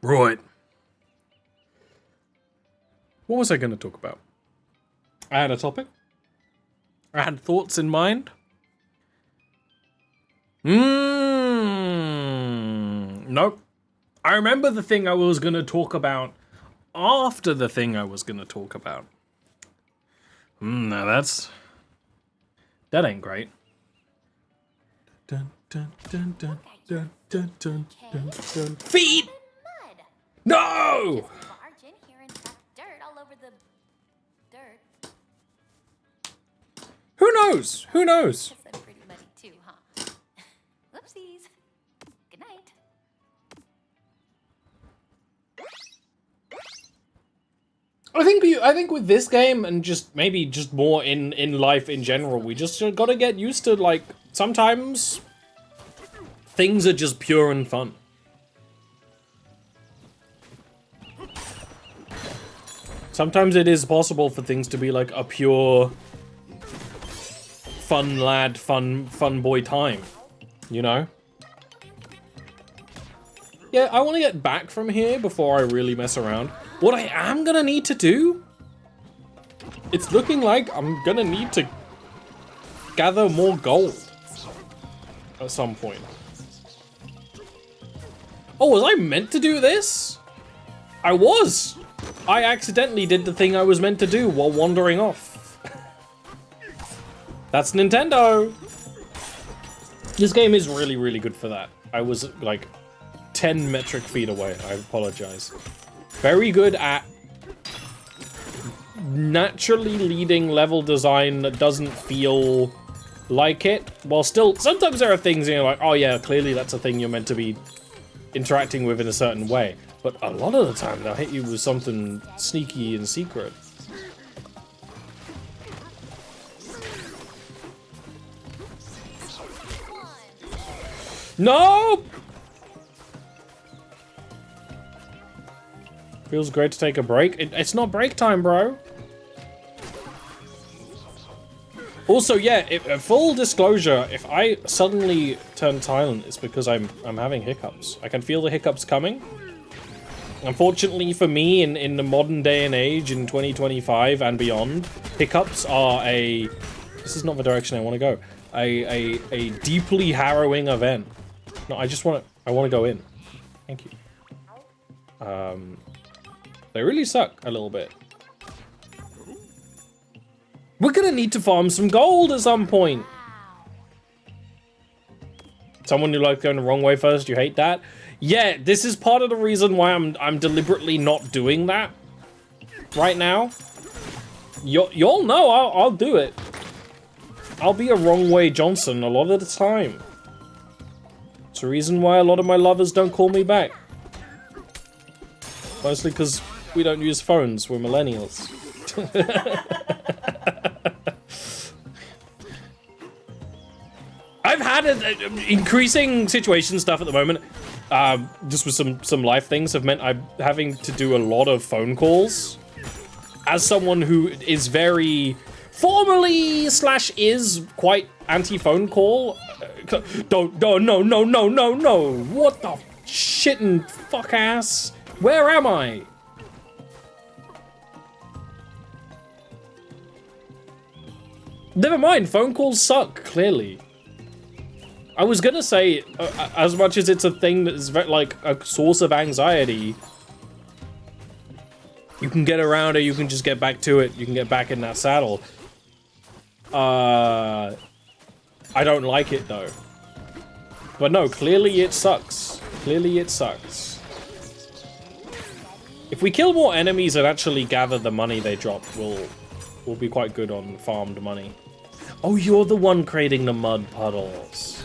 Right. What was I going to talk about? I had a topic. I had thoughts in mind. Nope. I remember the thing I was going to talk about after the thing I was going to talk about. Now that ain't great. Dun, dun, dun, dun, dun, dun, dun, dun, dun. Feet! No! Barge in here and track dirt all over the dirt. Who knows? Who knows? Guess I'm pretty muddy too, huh? Whoopsies. Good night. I think with this game and just maybe just more in life in general, we just gotta get used to, like, sometimes things are just pure and fun. Sometimes it is possible for things to be like a pure fun lad, fun boy time, you know? Yeah, I want to get back from here before I really mess around. What I am gonna need to do, it's looking like I'm gonna need to gather more gold at some point. Oh, was I meant to do this? I was! I accidentally did the thing I was meant to do while wandering off. That's Nintendo! This game is really, really good for that. I was, like, 10 metric feet away. I apologize. Very good at naturally leading level design that doesn't feel like it, while still, sometimes there are things you're like, oh yeah, clearly that's a thing you're meant to be interacting with in a certain way. But a lot of the time, they'll hit you with something sneaky and secret. No! Feels great to take a break. It's not break time, bro. Also, yeah, full disclosure, if I suddenly turn silent, it's because I'm having hiccups. I can feel the hiccups coming. Unfortunately for me, in the modern day and age, in 2025 and beyond, hiccups are this is not the direction I want to go. A deeply harrowing event. No, I want to go in. Thank you. They really suck a little bit. We're gonna need to farm some gold at some point. Someone who likes going the wrong way first, you hate that? Yeah, this is part of the reason why I'm deliberately not doing that right now. Y'all know I'll do it. I'll be a wrong way Johnson a lot of the time. It's the reason why a lot of my lovers don't call me back. Mostly because we don't use phones, we're millennials. I've had increasing situation stuff at the moment. Just with some life things have meant I'm having to do a lot of phone calls. As someone who is very formally / is quite anti-phone call. No. What the shit and fuck ass? Where am I? Never mind, phone calls suck, clearly. I was gonna say, as much as it's a thing that is like a source of anxiety, you can get around it, you can just get back to it, you can get back in that saddle. I don't like it though. But no, clearly it sucks. Clearly it sucks. If we kill more enemies and actually gather the money they drop, we'll be quite good on farmed money. Oh, you're the one creating the mud puddles.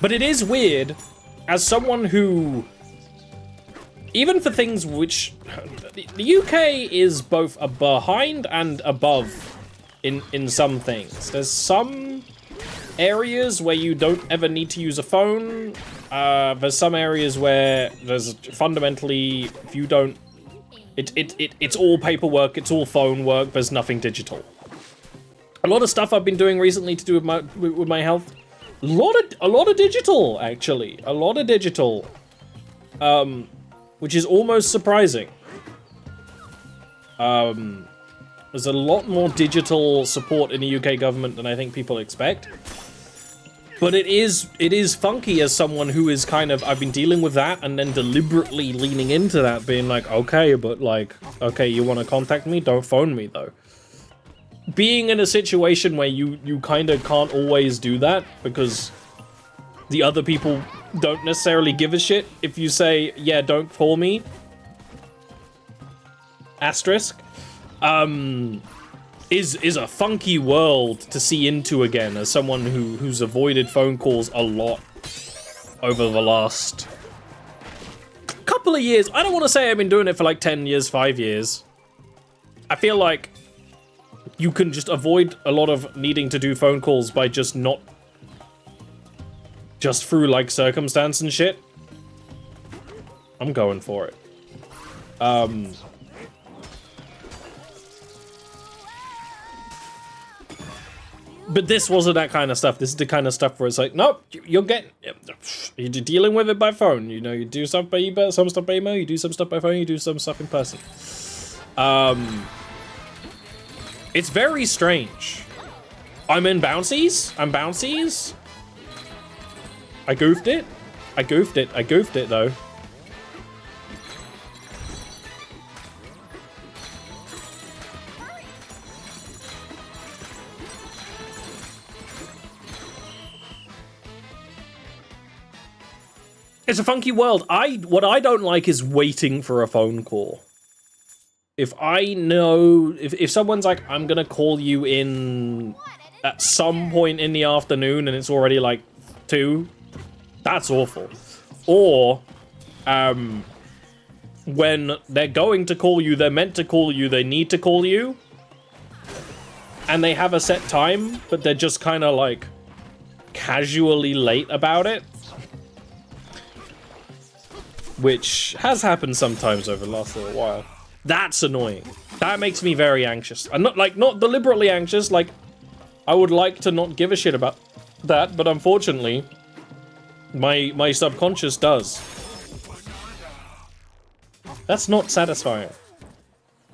But it is weird, as someone who, even for things which, the UK is both a behind and above in some things. There's some areas where you don't ever need to use a phone. There's some areas where there's fundamentally, if you don't, it's all paperwork, it's all phone work, there's nothing digital. A lot of stuff I've been doing recently to do with my health, a lot of digital, actually. A lot of digital. which is almost surprising. There's a lot more digital support in the UK government than I think people expect. But it is funky as someone who is kind of, I've been dealing with that and then deliberately leaning into that, being like, okay, but like, okay, you want to contact me? Don't phone me though. Being in a situation where you kind of can't always do that because the other people don't necessarily give a shit if you say, yeah, don't call me. Asterisk. Is a funky world to see into again as someone who's avoided phone calls a lot over the last couple of years. I don't want to say I've been doing it for like 10 years, 5 years. I feel like you can just avoid a lot of needing to do phone calls by just not... just through like circumstance and shit. I'm going for it. But this wasn't that kind of stuff. This is the kind of stuff where it's like, nope, you're dealing with it by phone. You know, you do stuff by email, some stuff by email, you do some stuff by phone, you do some stuff in person. It's very strange. I'm in bouncies. I'm bouncies. I goofed it. I goofed it though. It's a funky world. What I don't like is waiting for a phone call. If I know, if someone's like, I'm gonna call you in at some point in the afternoon and it's already like 2, that's awful. Or, when they're going to call you, they're meant to call you, they need to call you, and they have a set time, but they're just kind of like casually late about it. Which has happened sometimes over the last little while. That's annoying. That makes me very anxious. I'm not deliberately anxious, like, I would like to not give a shit about that, but unfortunately, my subconscious does. That's not satisfying.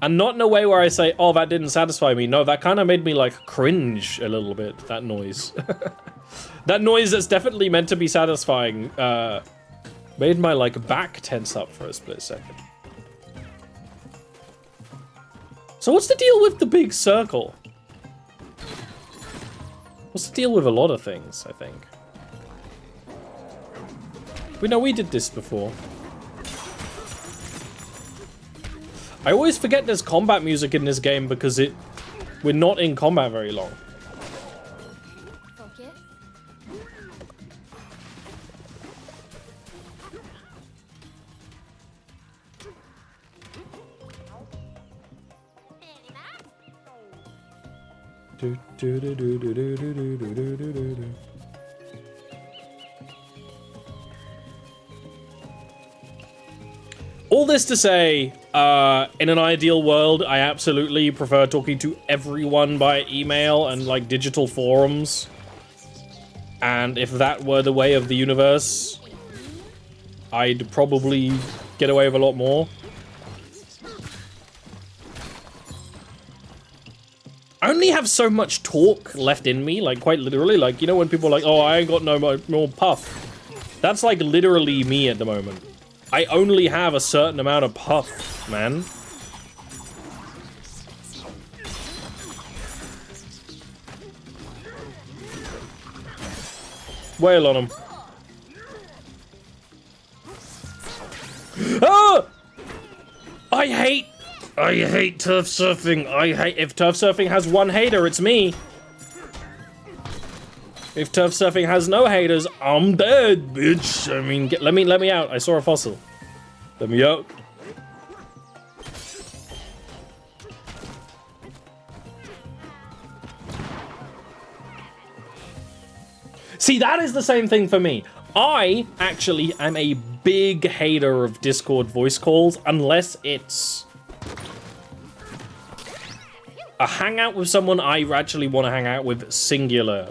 And not in a way where I say, oh, that didn't satisfy me. No, that kind of made me, like, cringe a little bit, that noise. That noise that's definitely meant to be satisfying, made my, like, back tense up for a split second. So what's the deal with the big circle? What's the deal with a lot of things, I think? We know we did this before. I always forget there's combat music in this game because we're not in combat very long. All this to say, in an ideal world, I absolutely prefer talking to everyone by email and, like, digital forums. And if that were the way of the universe, I'd probably get away with a lot more. I only have so much talk left in me, like, quite literally. Like, you know when people are like, oh, I ain't got no more puff. That's, like, literally me at the moment. I only have a certain amount of puff, man. Wail on him. Ah! I hate turf surfing. If turf surfing has one hater, it's me. If turf surfing has no haters, I'm dead, bitch. I mean, let me out. I saw a fossil. Let me out. See, that is the same thing for me. I actually am a big hater of Discord voice calls unless it's a hangout with someone I actually want to hang out with, singular.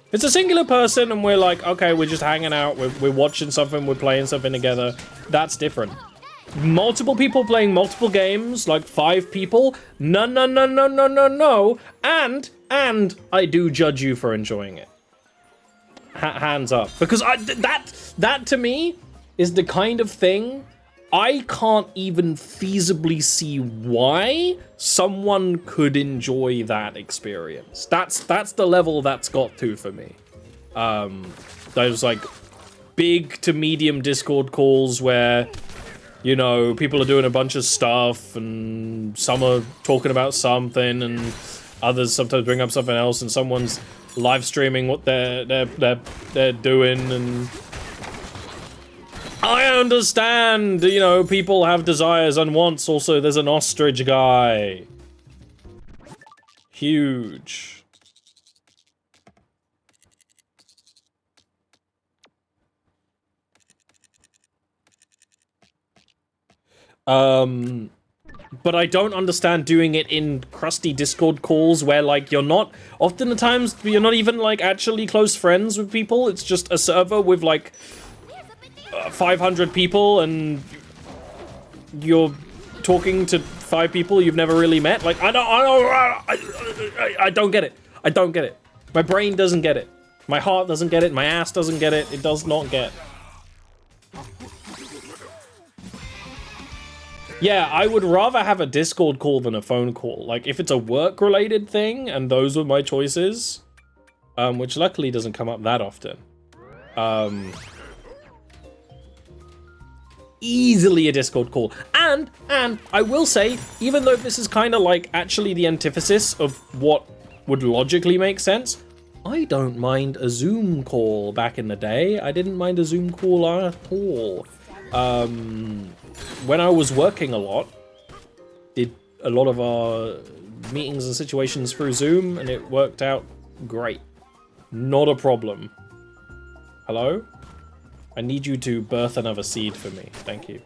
If it's a singular person and we're like, okay, we're just hanging out, we're watching something, we're playing something together, that's different. Multiple people playing multiple games, like 5 people, no, no, no, no, no, no, no, and I do judge you for enjoying it. Hands up, because that to me is the kind of thing I can't even feasibly see why someone could enjoy that experience. That's the level that's got to for me. Those like big to medium Discord calls where, you know, people are doing a bunch of stuff and some are talking about something and others sometimes bring up something else and someone's live streaming what they're doing, and I understand, you know, people have desires and wants. Also, there's an ostrich guy. Huge. But I don't understand doing it in crusty Discord calls where, like, you're not... Often the times, you're not even, like, actually close friends with people. It's just a server with, like, 500 people and you're talking to 5 people you've never really met. Like, I don't get it. I don't get it. My brain doesn't get it. My heart doesn't get it. My ass doesn't get it. It does not get. Yeah, I would rather have a Discord call than a phone call. Like, if it's a work-related thing, and those were my choices, which luckily doesn't come up that often, easily a Discord call. And I will say, even though this is kind of like actually the antithesis of what would logically make sense, I don't mind a Zoom call back in the day. I didn't mind a Zoom call at all. When I was working a lot, did a lot of our meetings and situations through Zoom, and it worked out great. Not a problem. Hello? I need you to birth another seed for me. Thank you.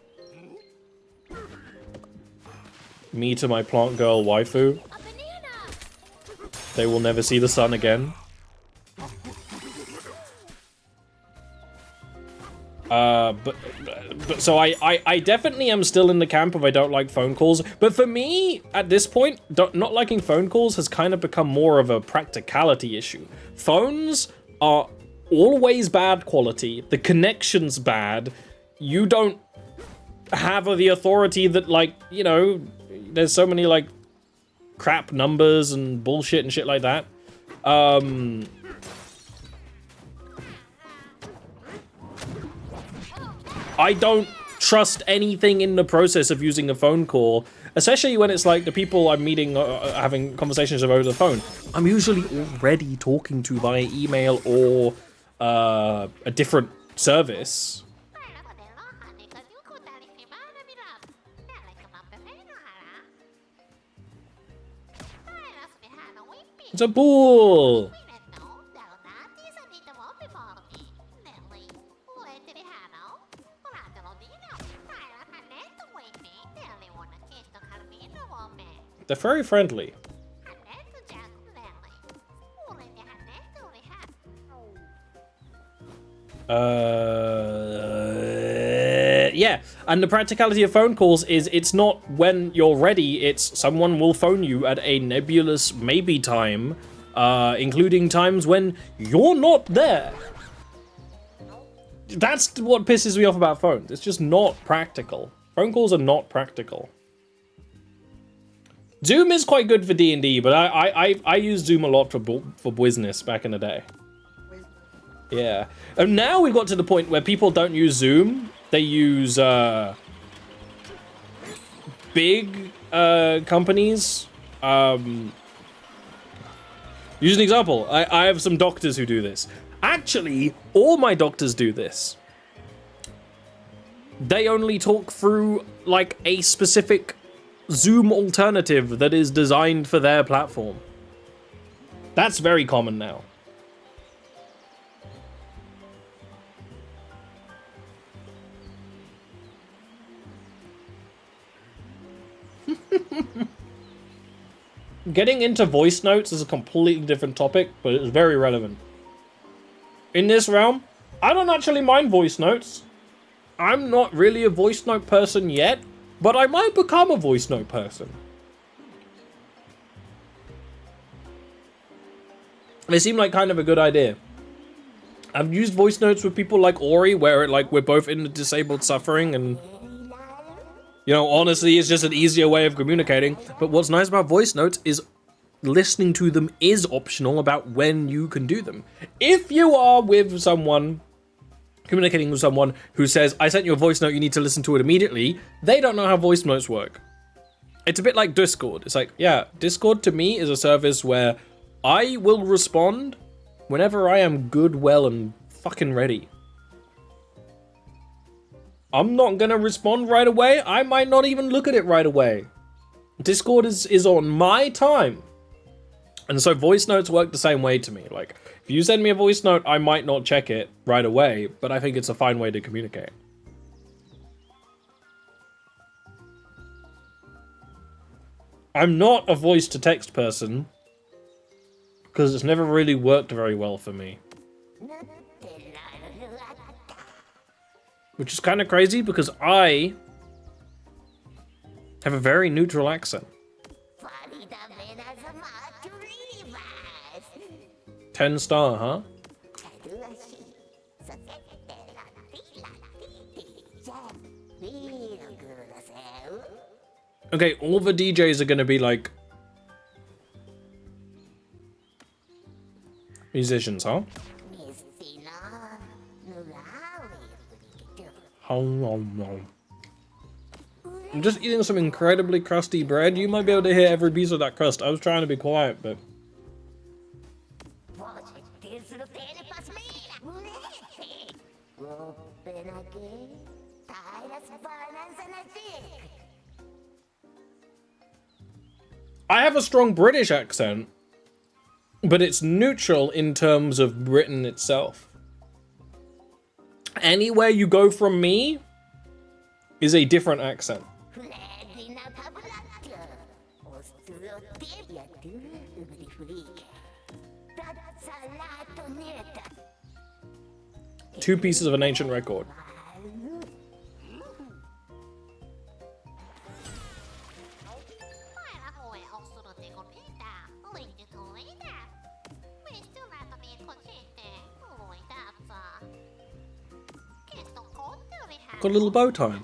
Me to my plant girl waifu. They will never see the sun again. But so I definitely am still in the camp of I don't like phone calls. But for me, at this point, not liking phone calls has kind of become more of a practicality issue. Phones are always bad quality. The connection's bad. You don't have the authority that, like, you know, there's so many, like, crap numbers and bullshit and shit like that. I don't trust anything in the process of using a phone call, especially when it's like the people I'm meeting having conversations over the phone. I'm usually already talking to via email or a different service. It's a bull. They're very friendly. Yeah, and the practicality of phone calls is it's not when you're ready, it's someone will phone you at a nebulous maybe time, including times when you're not there. That's what pisses me off about phones. It's just not practical. Phone calls are not practical. Zoom is quite good for D&D, but I used Zoom a lot for business back in the day. Yeah. And now we've got to the point where people don't use Zoom. They use big companies. Use an example. I have some doctors who do this. Actually, all my doctors do this. They only talk through, like, a specific Zoom alternative that is designed for their platform. That's very common now. Getting into voice notes is a completely different topic, but it's very relevant. in this realm, I don't actually mind voice notes. I'm not really a voice note person yet, but I might become a voice note person. They seem like kind of a good idea. I've used voice notes with people like Ori, where like we're both in the disabled suffering, and you know, honestly, it's just an easier way of communicating. But what's nice about voice notes is listening to them is optional about when you can do them. If you are with someone, communicating with someone who says, I sent you a voice note, you need to listen to it immediately, they don't know how voice notes work. It's a bit like Discord. It's like, yeah, Discord to me is a service where I will respond whenever I am good, well, and fucking ready. I'm not gonna respond right away. I might not even look at it right away. Discord is on my time. And so voice notes work the same way to me. Like, if you send me a voice note, I might not check it right away, but I think it's a fine way to communicate. I'm not a voice to text person because it's never really worked very well for me. Which is kind of crazy because I have a very neutral accent. 10-star, huh? Okay, all the DJs are gonna be like musicians, huh? I'm just eating some incredibly crusty bread. You might be able to hear every piece of that crust. I was trying to be quiet, but... I have a strong British accent, but it's neutral in terms of Britain itself. Anywhere you go from me is a different accent. Two pieces of an ancient record. Got a little bow tie.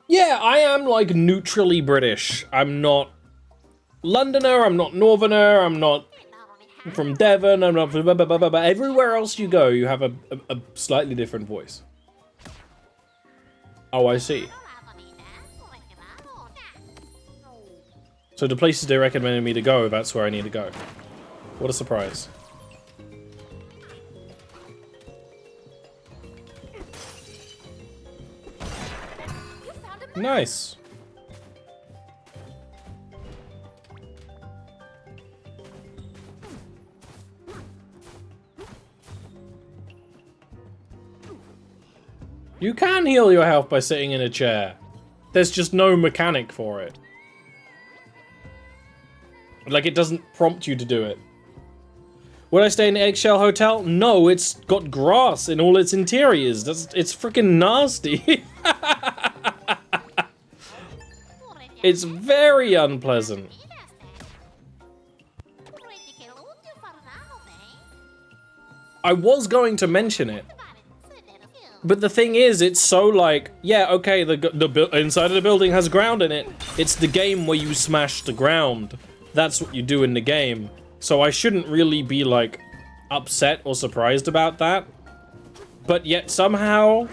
Yeah, I am like neutrally British. I'm not Londoner, I'm not Northerner, I'm not from Devon, I'm not from blah, blah, blah, blah, blah. Everywhere else you go, you have a slightly different voice. Oh, I see. So the places they recommended me to go, that's where I need to go. What a surprise. Nice. You can heal your health by sitting in a chair. There's just no mechanic for it. Like, it doesn't prompt you to do it. Would I stay in an eggshell hotel? No, it's got grass in all its interiors. It's freaking nasty. It's very unpleasant. I was going to mention it. But the thing is, it's so like, yeah, okay, the inside of the building has ground in it. It's the game where you smash the ground. That's what you do in the game. So I shouldn't really be, like, upset or surprised about that. But yet, somehow,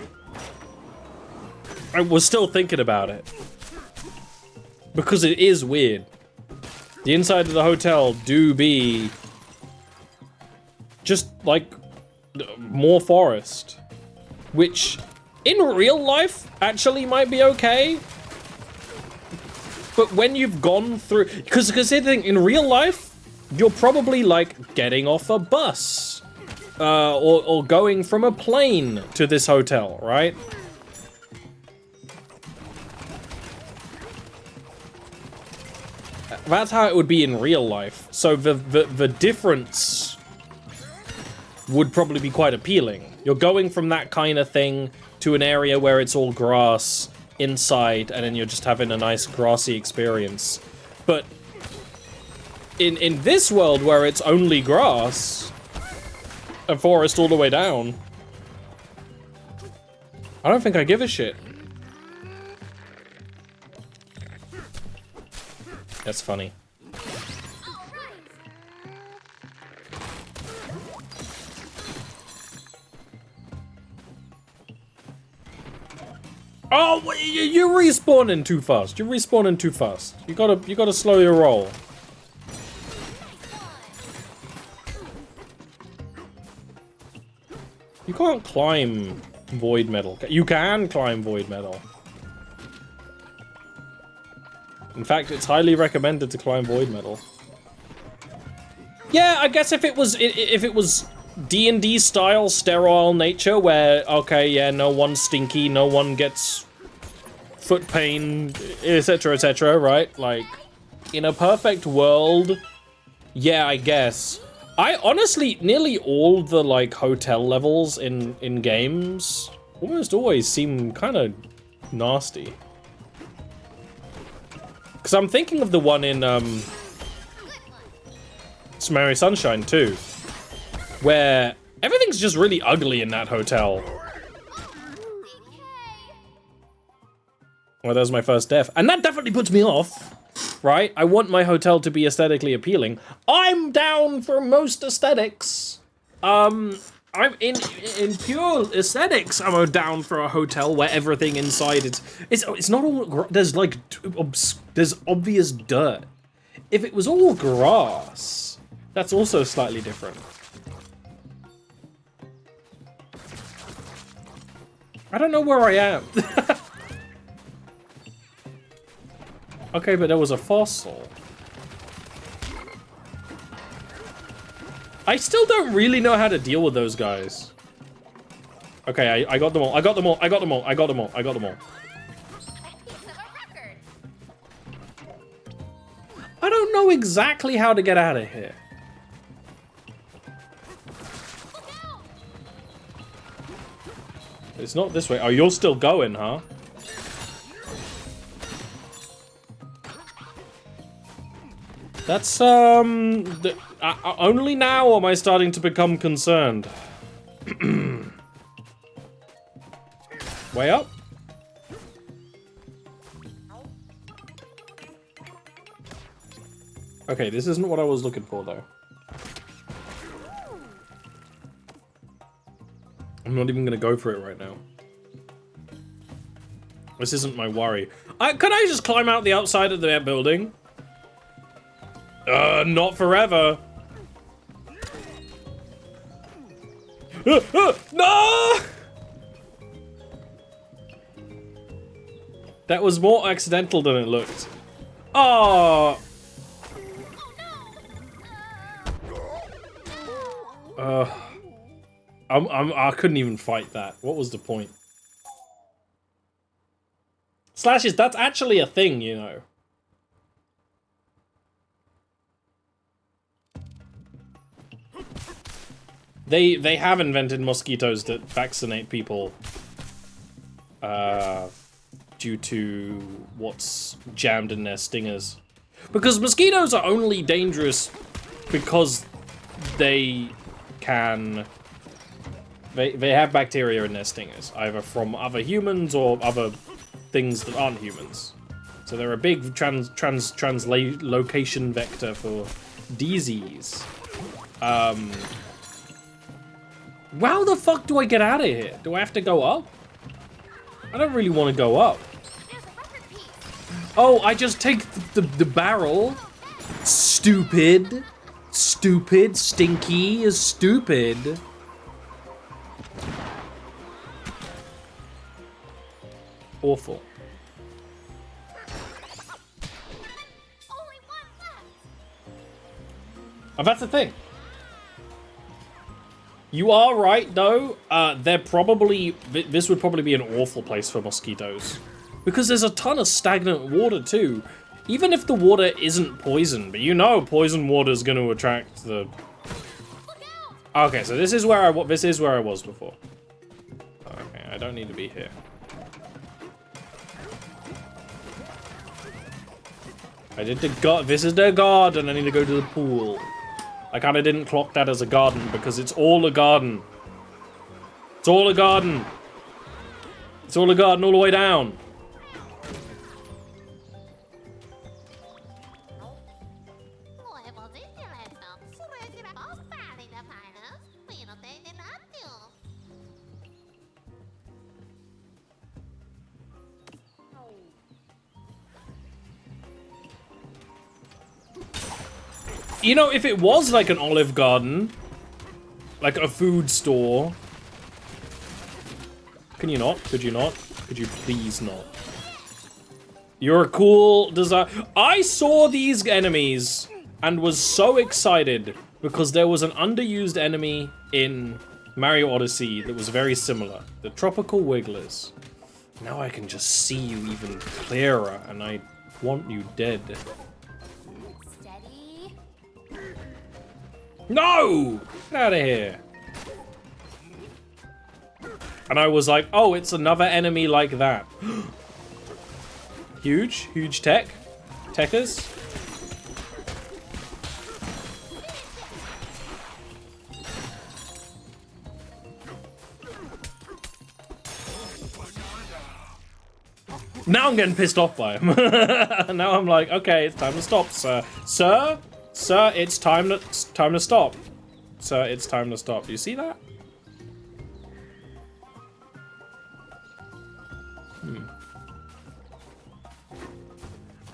I was still thinking about it. Because it is weird. The inside of the hotel do be just, like, more forest. Which, in real life, actually might be okay. But when you've gone through... Because here's the thing, in real life, you're probably, like, getting off a bus. Or going from a plane to this hotel, right? That's how it would be in real life. So the difference would probably be quite appealing. You're going from that kind of thing to an area where it's all grass inside, and then you're just having a nice grassy experience. But in this world where it's only grass, a forest all the way down, I don't think I give a shit. That's funny. Oh, you're respawning too fast. You're respawning too fast. You gotta slow your roll. You can't climb void metal. You can climb void metal. In fact, it's highly recommended to climb void metal. Yeah, I guess if it was D&D style sterile nature, where okay, yeah, no one's stinky, no one gets foot pain, etc., right? Like, in a perfect world, yeah, I guess. I honestly, nearly all the like hotel levels in games almost always seem kind of nasty. Because I'm thinking of the one in Summer Sunshine too, where everything's just really ugly in that hotel. Well, that was my first death, and that definitely puts me off. Right? I want my hotel to be aesthetically appealing. I'm down for most aesthetics. I'm in pure aesthetics. I'm down for a hotel where everything inside it's not all there's like there's obvious dirt. If it was all grass, that's also slightly different. I don't know where I am. Okay, but there was a fossil. I still don't really know how to deal with those guys. Okay, I got them all. I got them all. I got them all. I got them all. I got them all. I don't know exactly how to get out of here. It's not this way. Oh, you're still going, huh? That's, only now am I starting to become concerned. Way up? Okay, this isn't what I was looking for, though. I'm not even gonna go for it right now. This isn't my worry. Could I just climb out the outside of that building? Not forever. No! That was more accidental than it looked. Oh. I couldn't even fight that. What was the point? Slashes, that's actually a thing, you know. They have invented mosquitoes that vaccinate people due to what's jammed in their stingers. Because mosquitoes are only dangerous because they can... They have bacteria in their stingers, either from other humans or other things that aren't humans. So they're a big translocation vector for disease. How the fuck do I get out of here? Do I have to go up? I don't really want to go up. Oh, I just take the barrel. Stupid. Stupid. Stinky is stupid. Awful. Oh, that's the thing. You are right, though. They're probably... This would probably be an awful place for mosquitoes. Because there's a ton of stagnant water, too. Even if the water isn't poison, but you know poison water is going to attract the... Okay, so this is where I was before. Okay, I don't need to be here. This is the garden. I need to go to the pool. I kind of didn't clock that as a garden because it's all a garden. It's all a garden. It's all a garden all the way down. You know, if it was like an Olive Garden, like a food store, can you not? Could you not? Could you please not? You're a cool design. I saw these enemies and was so excited because there was an underused enemy in Mario Odyssey that was very similar. The Tropical Wigglers. Now I can just see you even clearer and I want you dead. No! Get out of here. And I was like, oh, it's another enemy like that. Huge tech. Techers. Now I'm getting pissed off by him. Now I'm like, okay, it's time to stop, sir. Sir, it's time to stop. Sir, it's time to stop. Do you see that?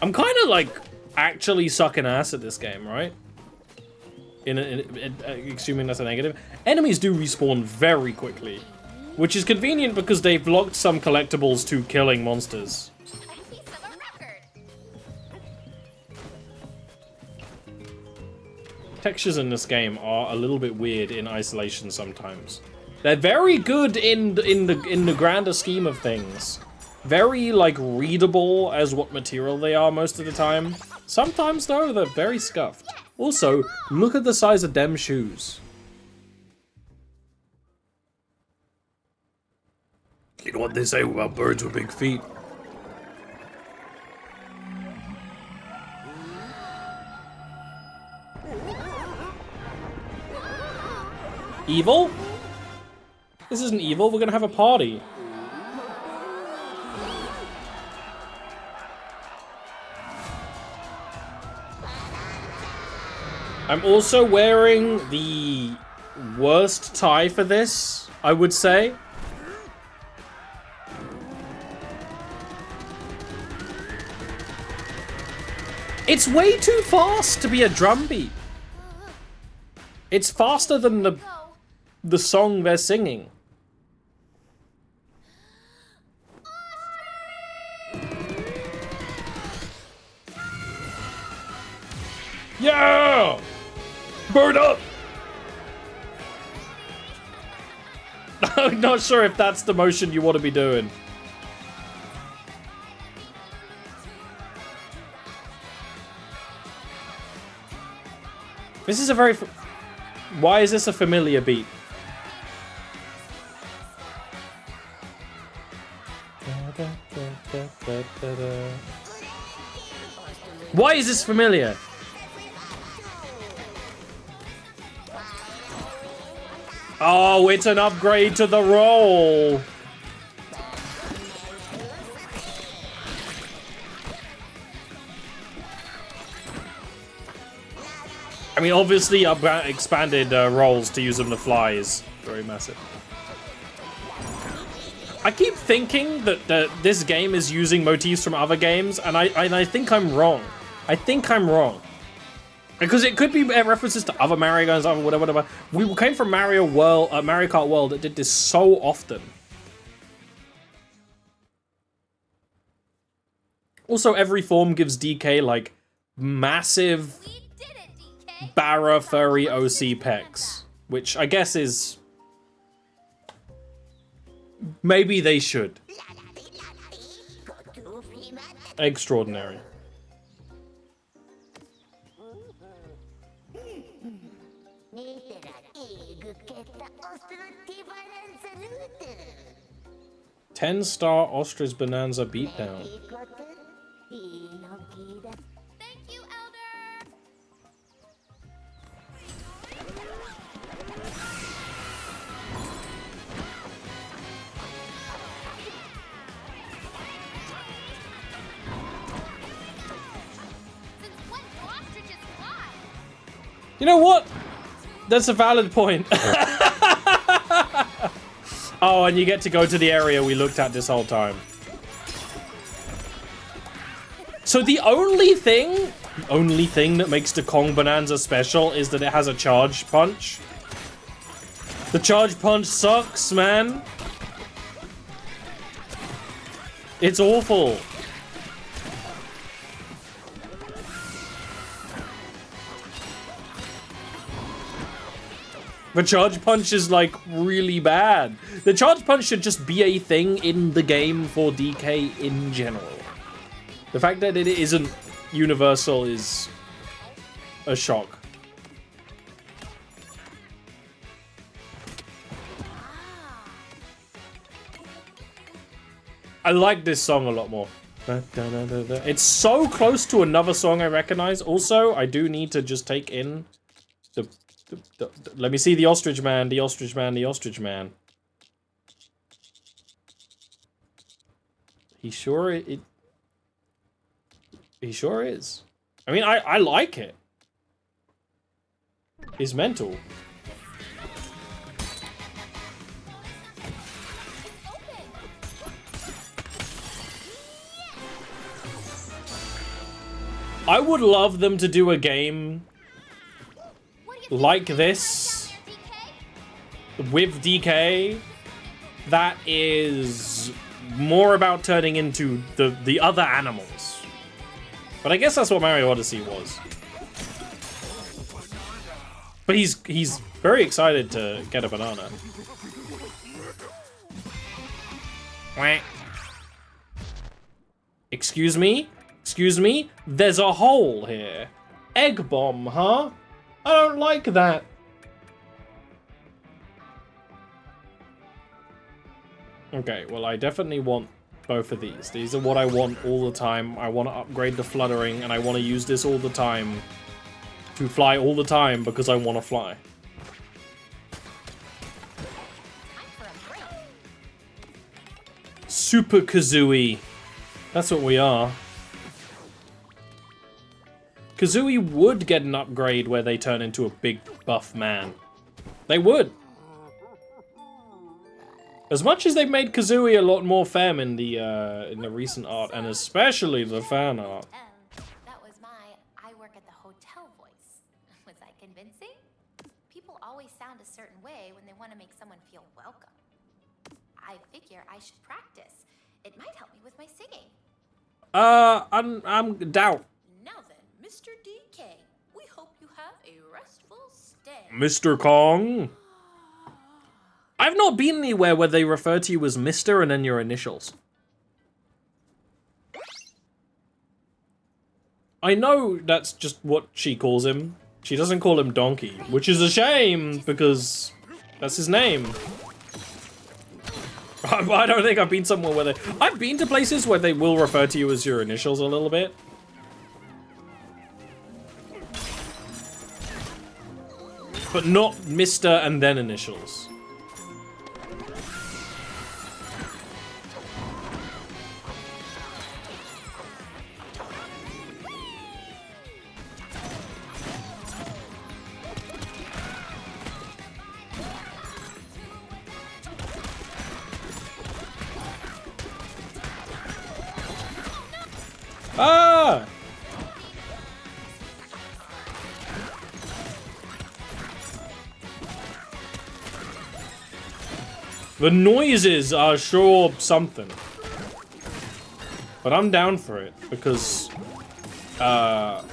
I'm kind of like actually sucking ass at this game, right? Assuming that's a negative. Enemies do respawn very quickly, which is convenient because they've locked some collectibles to killing monsters. Textures in this game are a little bit weird in isolation sometimes. They're very good in the grander scheme of things. Very, like, readable as what material they are most of the time. Sometimes, though, they're very scuffed. Also, look at the size of them shoes. You know what they say about birds with big feet? Evil? This isn't evil, we're gonna have a party. I'm also wearing the worst tie for this, I would say. It's way too fast to be a drum beat. It's faster than the song they're singing. Yeah! Burn up! I'm not sure if that's the motion you want to be doing. This is a very... Why is this a familiar beat? Why is this familiar? Oh, it's an upgrade to the roll. I mean, obviously, expanded rolls to use them to fly is very massive. I keep thinking that this game is using motifs from other games, and I think I'm wrong. I think I'm wrong. Because it could be references to other Mario games, whatever. We came from Mario Kart World that did this so often. Also, every form gives DK, like, massive Barra Furry OC pecs. Which I guess is... Maybe they should. Extraordinary. Ten-star ostrich bonanza beatdown. Thank you, Elder. Since when do ostriches fly? You know what? That's a valid point. Oh, and you get to go to the area we looked at this whole time. So the only thing that makes the Kong Bonanza special is that it has a charge punch. The charge punch sucks, man. It's awful. The charge punch is like really bad. The charge punch should just be a thing in the game for DK in general. The fact that it isn't universal is a shock. I like this song a lot more. It's so close to another song I recognize. Also, I do need to just take in the let me see the ostrich man, the ostrich man, the ostrich man. He sure he sure is. I mean, I like it. He's mental. I would love them to do a game like this with DK that is more about turning into the other animals. But I guess that's what Mario Odyssey was. But he's very excited to get a banana. Excuse me? Excuse me? There's a hole here. Egg bomb, huh? I don't like that. Okay, well, I definitely want both of these. These are what I want all the time. I want to upgrade the fluttering, and I want to use this all the time to fly all the time because I want to fly. Super Kazooie. That's what we are. Kazooie would get an upgrade where they turn into a big buff man. They would. As much as they've made Kazooie a lot more femme in the recent art, and especially the fan art. That was my I work at the hotel voice. Was I convincing? People always sound a certain way when they want to make someone feel welcome. I figure I should practice. It might help me with my singing. I'm doubt. Now then, Mr. DK, we hope you have a restful stay. Mr. Kong? I've not been anywhere where they refer to you as Mr. and then your initials. I know that's just what she calls him. She doesn't call him Donkey, which is a shame because that's his name. I don't think I've been somewhere where they... I've been to places where they will refer to you as your initials a little bit. But not Mr. and then initials. Ah! The noises are sure something. But I'm down for it, because,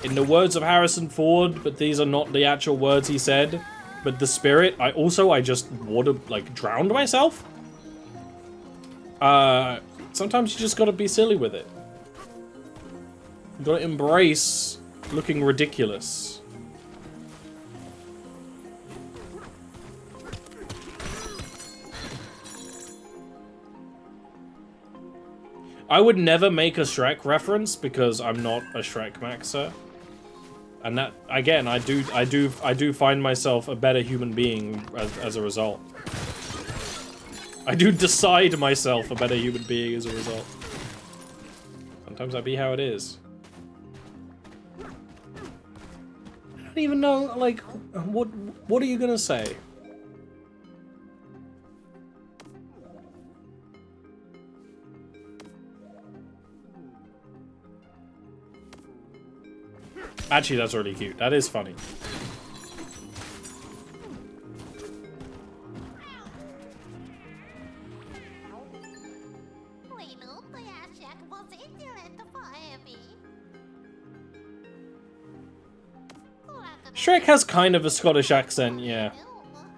in the words of Harrison Ford, but these are not the actual words he said, but the spirit, I just drowned myself. Sometimes you just gotta be silly with it. You gotta embrace looking ridiculous. I would never make a Shrek reference because I'm not a Shrek maxer. And that, again, I do find myself a better human being as a result. I do decide myself a better human being as a result. Sometimes that be how it is. I don't even know, like, what are you gonna say? Actually, that's really cute. That is funny. Shrek has kind of a Scottish accent, yeah.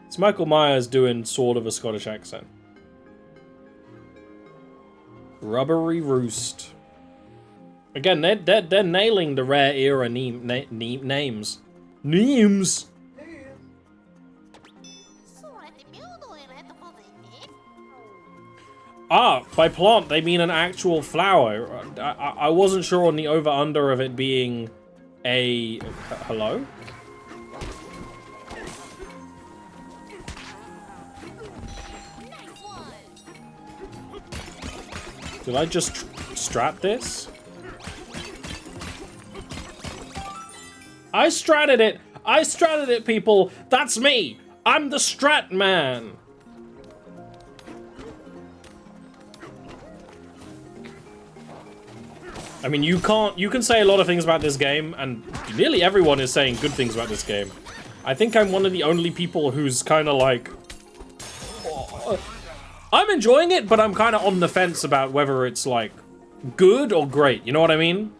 It's Michael Myers doing sort of a Scottish accent. Rubbery Roost. Again, they're nailing the rare era names. Names. Ah, by plant they mean an actual flower. I wasn't sure on the over/under of it being a hello. Did I just strat this? I stratted it! I stratted it, people! That's me! I'm the strat man! I mean, you can say a lot of things about this game, and nearly everyone is saying good things about this game. I think I'm one of the only people who's kind of like... I'm enjoying it, but I'm kind of on the fence about whether it's, like, good or great. You know what I mean?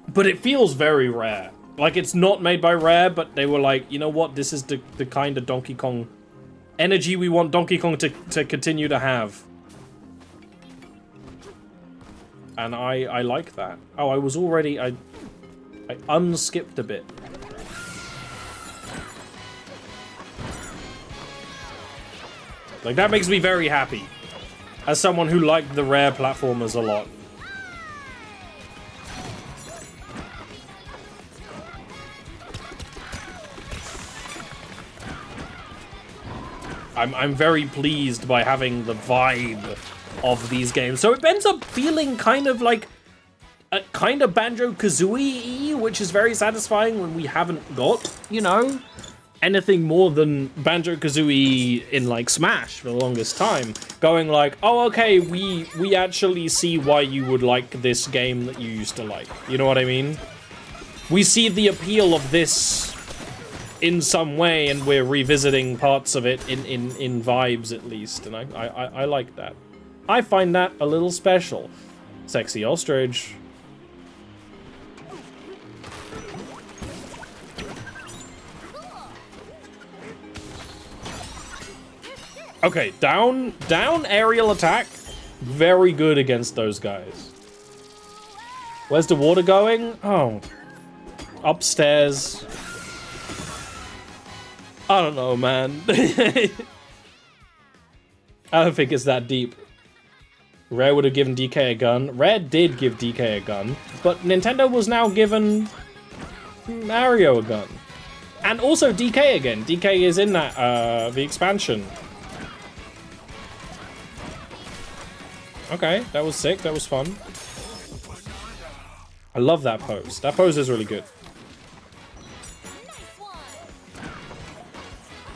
But it feels very Rare. Like, it's not made by Rare, but they were like, you know what? This is the kind of Donkey Kong energy we want Donkey Kong to continue to have. And I like that. Oh, I was already... I unskipped a bit. Like, that makes me very happy. As someone who liked the Rare platformers a lot. I'm very pleased by having the vibe of these games. So it ends up feeling kind of like a kind of Banjo-Kazooie-y, which is very satisfying when we haven't got, you know, anything more than Banjo-Kazooie in, like, Smash for the longest time. Going like, oh, okay, we actually see why you would like this game that you used to like. You know what I mean? We see the appeal of this in some way, and we're revisiting parts of it in vibes, at least. And I like that. I find that a little special. Sexy ostrich. Okay, down aerial attack. Very good against those guys. Where's the water going? Oh. Upstairs. I don't know, man. I don't think it's that deep. Rare would have given DK a gun. Rare did give DK a gun, but Nintendo was now given Mario a gun. And also DK again. DK is in that, the expansion. Okay, that was sick. That was fun. I love that pose. That pose is really good.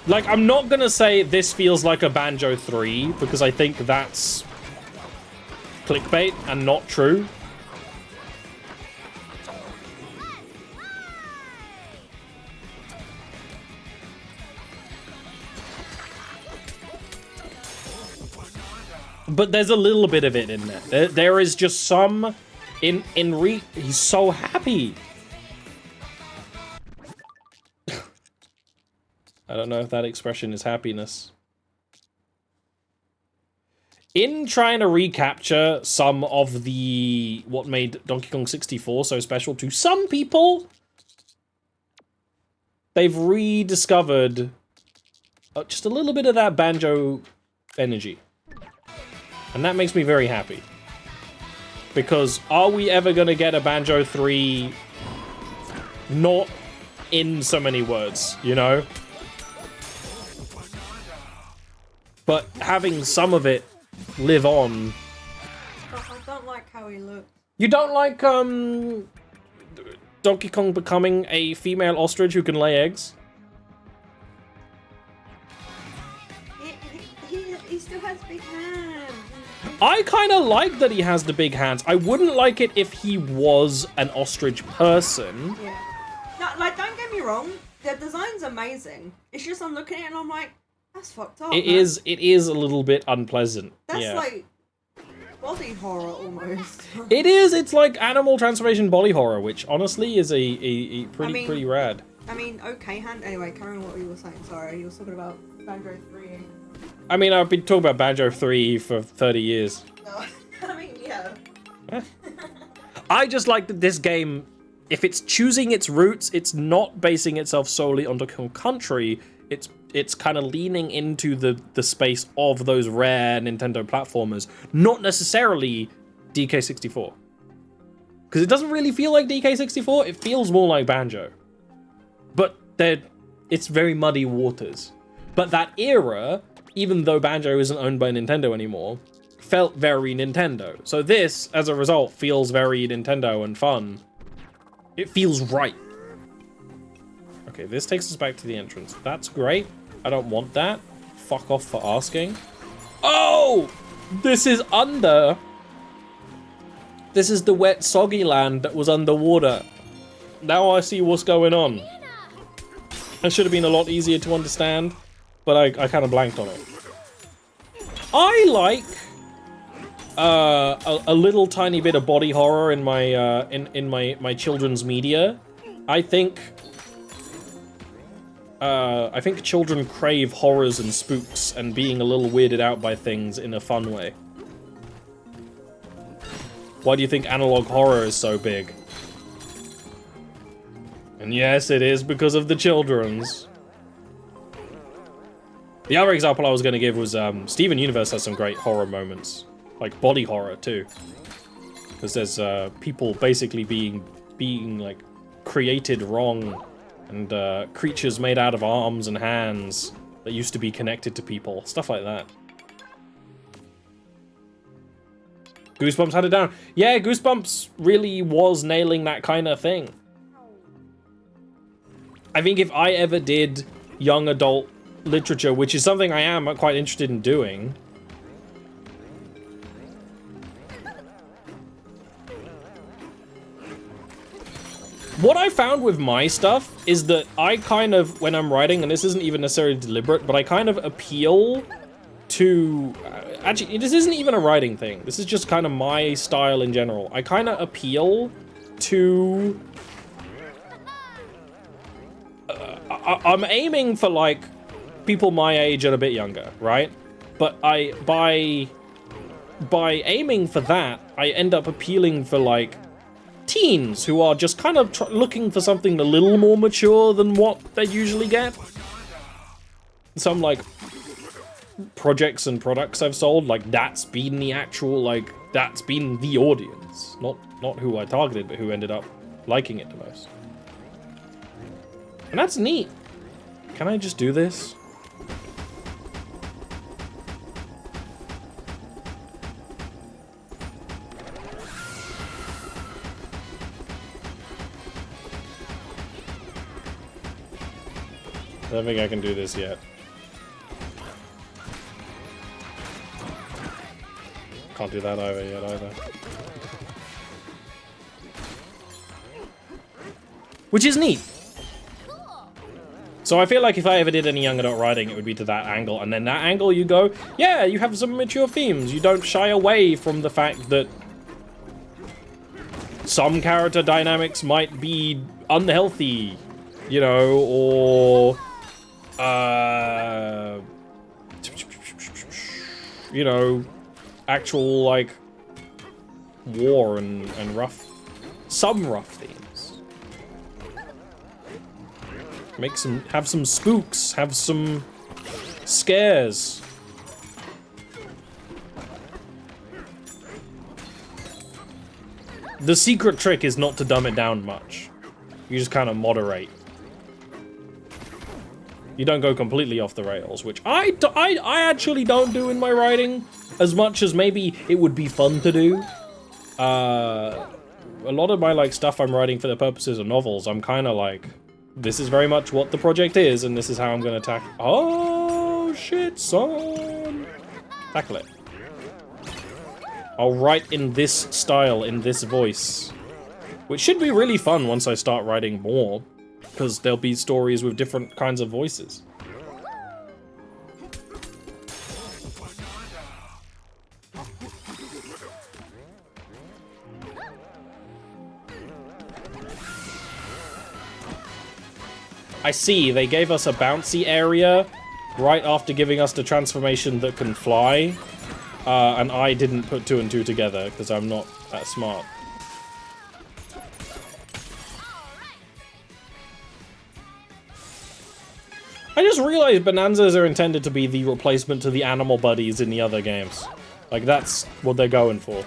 Like, I'm not gonna say this feels like a Banjo 3, because I think that's clickbait and not true. But there's a little bit of it in there. There is just some he's so happy. I don't know if that expression is happiness. In trying to recapture some of the what made Donkey Kong 64 so special to some people, they've rediscovered just a little bit of that Banjo energy. And that makes me very happy. Because are we ever going to get a Banjo 3 not in so many words, you know? But having some of it live on. I don't like how he looks. You don't like Donkey Kong becoming a female ostrich who can lay eggs? He still has big hands. I kind of like that he has the big hands. I wouldn't like it if he was an ostrich person. Yeah. No, like, don't get me wrong. The design's amazing. It's just I'm looking at it and I'm like, that's fucked up. It is a little bit unpleasant. That's yeah. like body horror almost. It is. It's like animal transformation body horror, which honestly is a pretty rad. I mean, okay, anyway, carry on what you were saying. Sorry, you were talking about Banjo 3. I mean, I've been talking about Banjo 3 for 30 years. No, I mean, yeah. I just like that this game, if it's choosing its roots, it's not basing itself solely on Donkey Kong Country. It's kind of leaning into the space of those rare Nintendo platformers, not necessarily DK64. Because it doesn't really feel like DK64, it feels more like Banjo. But it's very muddy waters. But that era, even though Banjo isn't owned by Nintendo anymore, felt very Nintendo. So this, as a result, feels very Nintendo and fun. It feels right. Okay, this takes us back to the entrance. That's great. I don't want that. Fuck off for asking. Oh! This is under. This is the wet, soggy land that was underwater. Now I see what's going on. That should have been a lot easier to understand, but I kind of blanked on it. I like a little tiny bit of body horror in my in my children's media. I think children crave horrors and spooks and being a little weirded out by things in a fun way. Why do you think analog horror is so big? And yes, it is because of the children's. The other example I was going to give was Steven Universe has some great horror moments. Like body horror too. Because there's people basically being like created wrong. And creatures made out of arms and hands that used to be connected to people. Stuff like that. Goosebumps had it down. Yeah, Goosebumps really was nailing that kind of thing. I think if I ever did young adult literature, which is something I am quite interested in doing. What I found with my stuff is that I kind of, when I'm writing, and this isn't even necessarily deliberate, but I kind of appeal to... actually, this isn't even a writing thing. This is just kind of my style in general. I kind of appeal to... I'm aiming for, like, people my age and a bit younger, right? But by aiming for that, I end up appealing for, like, teens who are just kind of looking for something a little more mature than what they usually get. Some, like, projects and products I've sold, like, that's been the actual, like, that's been the audience. Not who I targeted, but who ended up liking it the most. And that's neat. Can I just do this? I don't think I can do this yet. Can't do that either. Which is neat. So I feel like if I ever did any young adult writing, it would be to that angle. And then that angle you go, yeah, you have some mature themes. You don't shy away from the fact that some character dynamics might be unhealthy, you know, or... you know, actual, like, war and some rough themes. Have some spooks, have some scares. The secret trick is not to dumb it down much. You just kind of moderate. You don't go completely off the rails, which I actually don't do in my writing as much as maybe it would be fun to do. A lot of my like stuff I'm writing for the purposes of novels, I'm kind of like, this is very much what the project is, and this is how I'm going to tackle. Oh shit, son! Tackle it. I'll write in this style, in this voice, which should be really fun once I start writing more, because there'll be stories with different kinds of voices. I see, they gave us a bouncy area right after giving us the transformation that can fly, and I didn't put 2 and 2 together, because I'm not that smart. I just realized Bananzas are intended to be the replacement to the animal buddies in the other games. Like, that's what they're going for.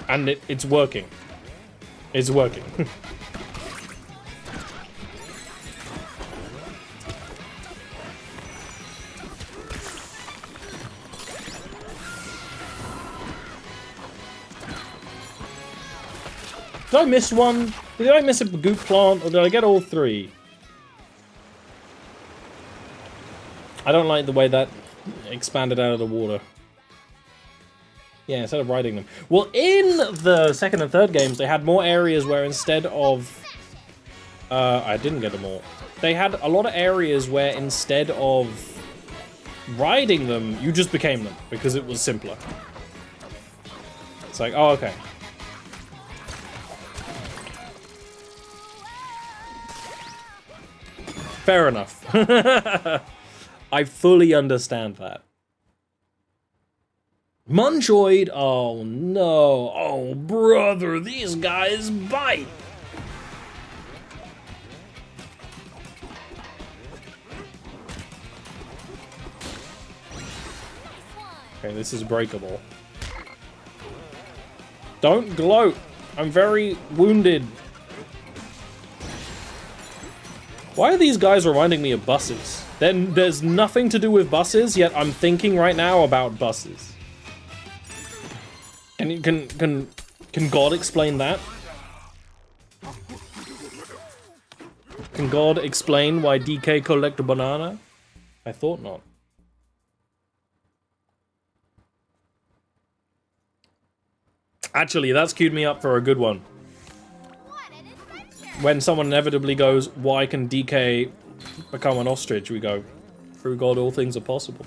And it's working. It's working. Did I miss one? Did I miss a goop plant, or did I get all 3? I don't like the way that expanded out of the water. Yeah, instead of riding them. Well, in the second and third games, they had more areas where instead of... I didn't get them all. They had a lot of areas where instead of riding them, you just became them, because it was simpler. It's like, oh, okay. Fair enough. I fully understand that. Munchoid? Oh no. Oh brother, these guys bite. Okay, this is breakable. Don't gloat. I'm very wounded. Why are these guys reminding me of buses? Then there's nothing to do with buses, yet I'm thinking right now about buses. Can God explain that? Can God explain why DK collect a banana? I thought not. Actually, that's queued me up for a good one. When someone inevitably goes, why can DK become an ostrich? We go, through God all things are possible.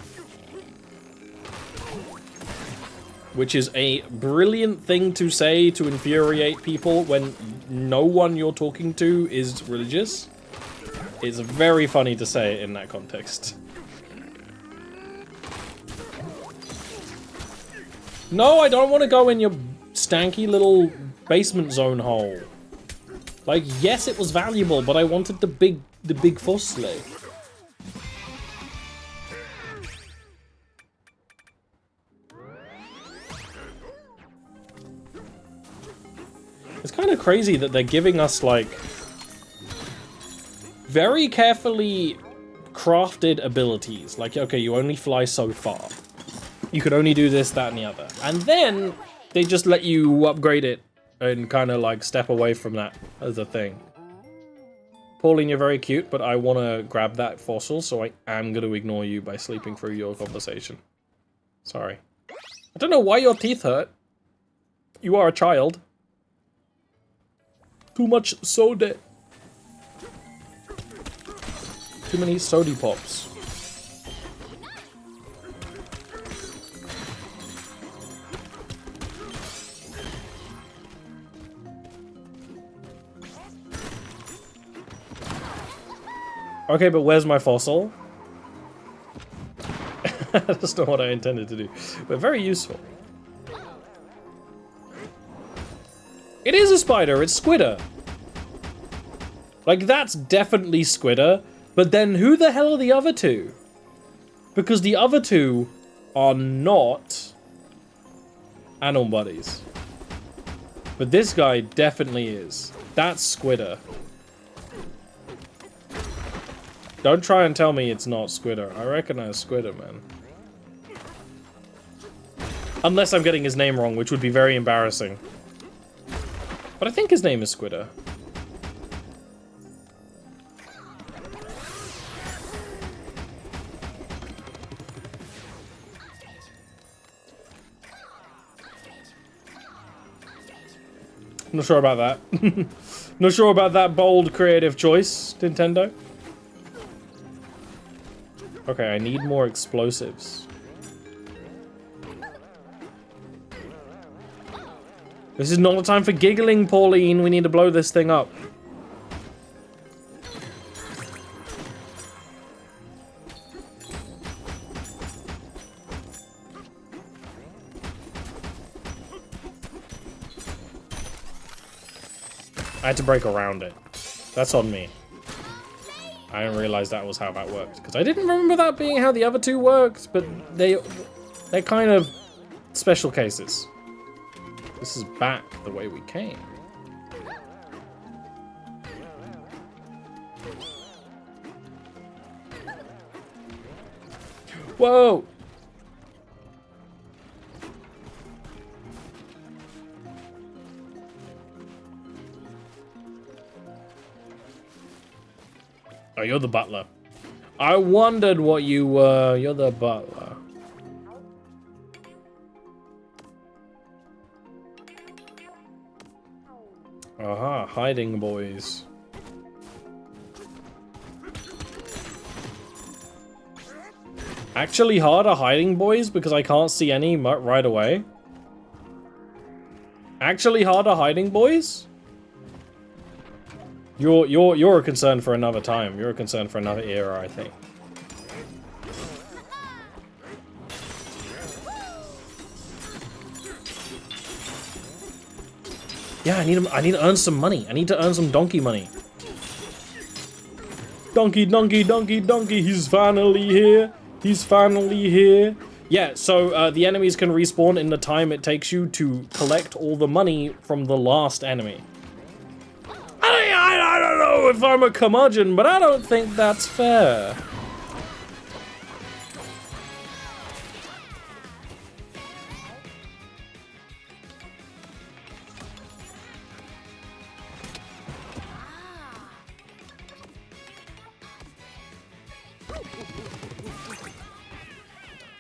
Which is a brilliant thing to say to infuriate people when no one you're talking to is religious. It's very funny to say in that context. No, I don't want to go in your stanky little basement zone hole. Like, yes, it was valuable, but I wanted the big fossil. It's kind of crazy that they're giving us, like, very carefully crafted abilities. Like, okay, you only fly so far. You could only do this, that, and the other. And then they just let you upgrade it and kind of, like, step away from that as a thing. Pauline, you're very cute, but I want to grab that fossil, so I am going to ignore you by sleeping through your conversation. Sorry. I don't know why your teeth hurt. You are a child. Too much soda. Too many sody pops. Okay, but where's my fossil? That's not what I intended to do, but very useful. It is a spider, it's Squidder. Like, that's definitely Squidder, but then who the hell are the other two? Because the other two are not animal buddies. But this guy definitely is. That's Squidder. Don't try and tell me it's not Squidder. I recognize Squidder, man. Unless I'm getting his name wrong, which would be very embarrassing. But I think his name is Squidder. Not sure about that. Not sure about that bold creative choice, Nintendo. Okay, I need more explosives. This is not a time for giggling, Pauline. We need to blow this thing up. I had to break around it. That's on me. I didn't realize that was how that worked. Because I didn't remember that being how the other two worked, but they're kind of special cases. This is back the way we came. Whoa! Oh, you're the butler. I wondered what you were. You're the butler. Aha, hiding boys. Actually harder hiding boys because I can't see any right away. Actually harder hiding boys? You're a concern for another time. You're a concern for another era, I think. Yeah, I need to earn some money. I need to earn some donkey money. Donkey, donkey, donkey, donkey. He's finally here. He's finally here. Yeah, so the enemies can respawn in the time it takes you to collect all the money from the last enemy. I don't know if I'm a curmudgeon, but I don't think that's fair.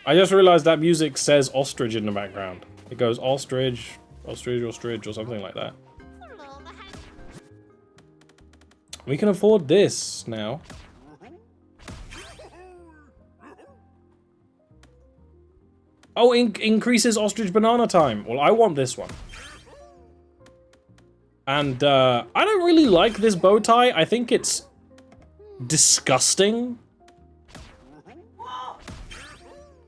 I just realized that music says ostrich in the background. It goes ostrich, ostrich, ostrich, or something like that. We can afford this now. Oh, increases ostrich banana time. Well, I want this one. And I don't really like this bow tie. I think it's disgusting.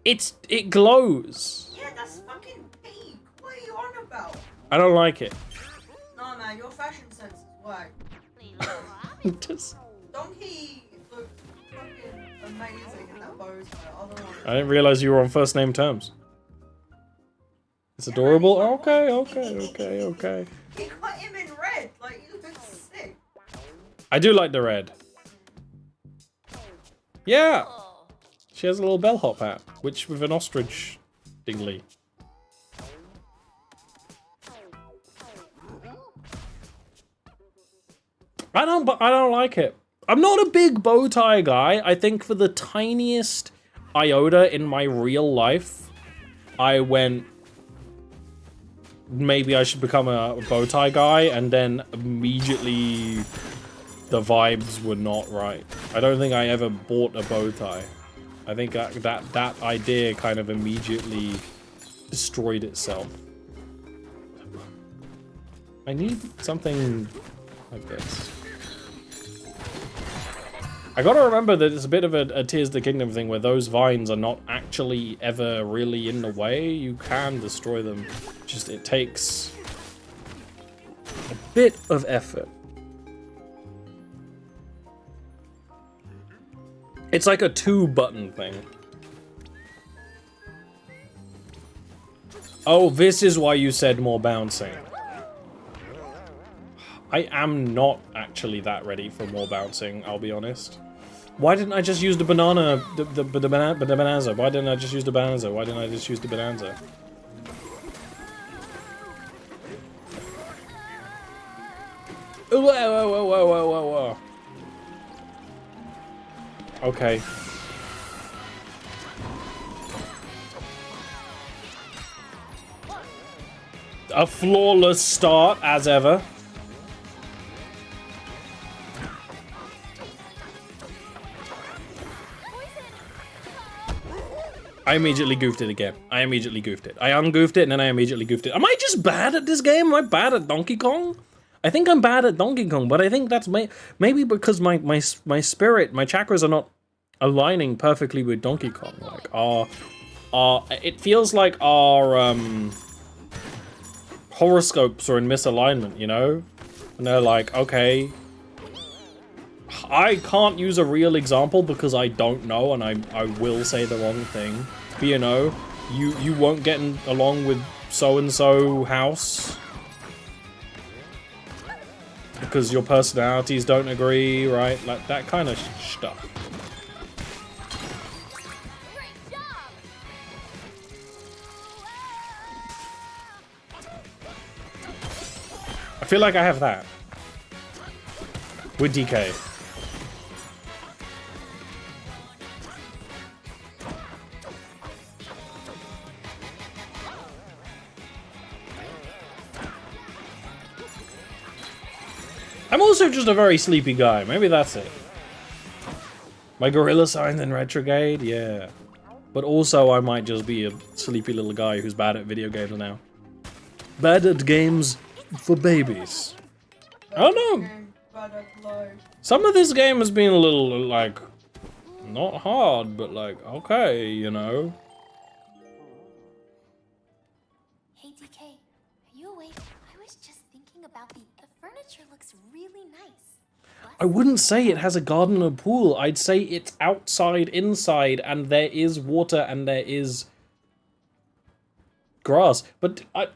It glows. Yeah, that's fucking peak. What are you on about? I don't like it. No, man, your fashion sense is whack. Just... Donkey looks fucking amazing in that bow tie. I don't know. I didn't realize you were on first name terms. It's adorable. Okay, okay, okay, okay. You got him in red. Like, he looks sick. I do like the red. Yeah. She has a little bellhop hat, which with an ostrich dingly. I don't like it. I'm not a big bow tie guy. I think for the tiniest iota in my real life, I went, maybe I should become a bow tie guy, and then immediately the vibes were not right. I don't think I ever bought a bow tie. I think that idea kind of immediately destroyed itself. I need something like this. I gotta remember that it's a bit of a Tears of the Kingdom thing where those vines are not actually ever really in the way. You can destroy them. Just it takes a bit of effort. It's like a 2-button thing. Oh, this is why you said more bouncing. I am not actually that ready for more bouncing, I'll be honest. Why didn't I just use the banana, the Banaza? Why didn't I just use the Banaza? Why didn't I just use the Bonanza? Whoa, whoa, whoa, whoa, whoa, whoa, whoa. Okay. A flawless start, as ever. I immediately goofed it again. I immediately goofed it. I ungoofed it and then I immediately goofed it. Am I just bad at this game? Am I bad at Donkey Kong? I think I'm bad at Donkey Kong, but I think that's maybe because my spirit, my chakras are not aligning perfectly with Donkey Kong. Like it feels like our horoscopes are in misalignment, you know? And they're like, okay, I can't use a real example because I don't know and I will say the wrong thing. But you know, you won't get along with so-and-so house because your personalities don't agree, right? Like that kind of stuff. I feel like I have that with DK. I'm also just a very sleepy guy. Maybe that's it. My gorilla sign's in retrograde, yeah. But also I might just be a sleepy little guy who's bad at video games now. Bad at games for babies. I don't know. Some of this game has been a little, like, not hard, but like, okay, you know. Hey DK, are you awake? I was just thinking about the furniture looks really nice. I wouldn't say it has a garden or pool. I'd say it's outside, inside, and there is water and there is grass. But I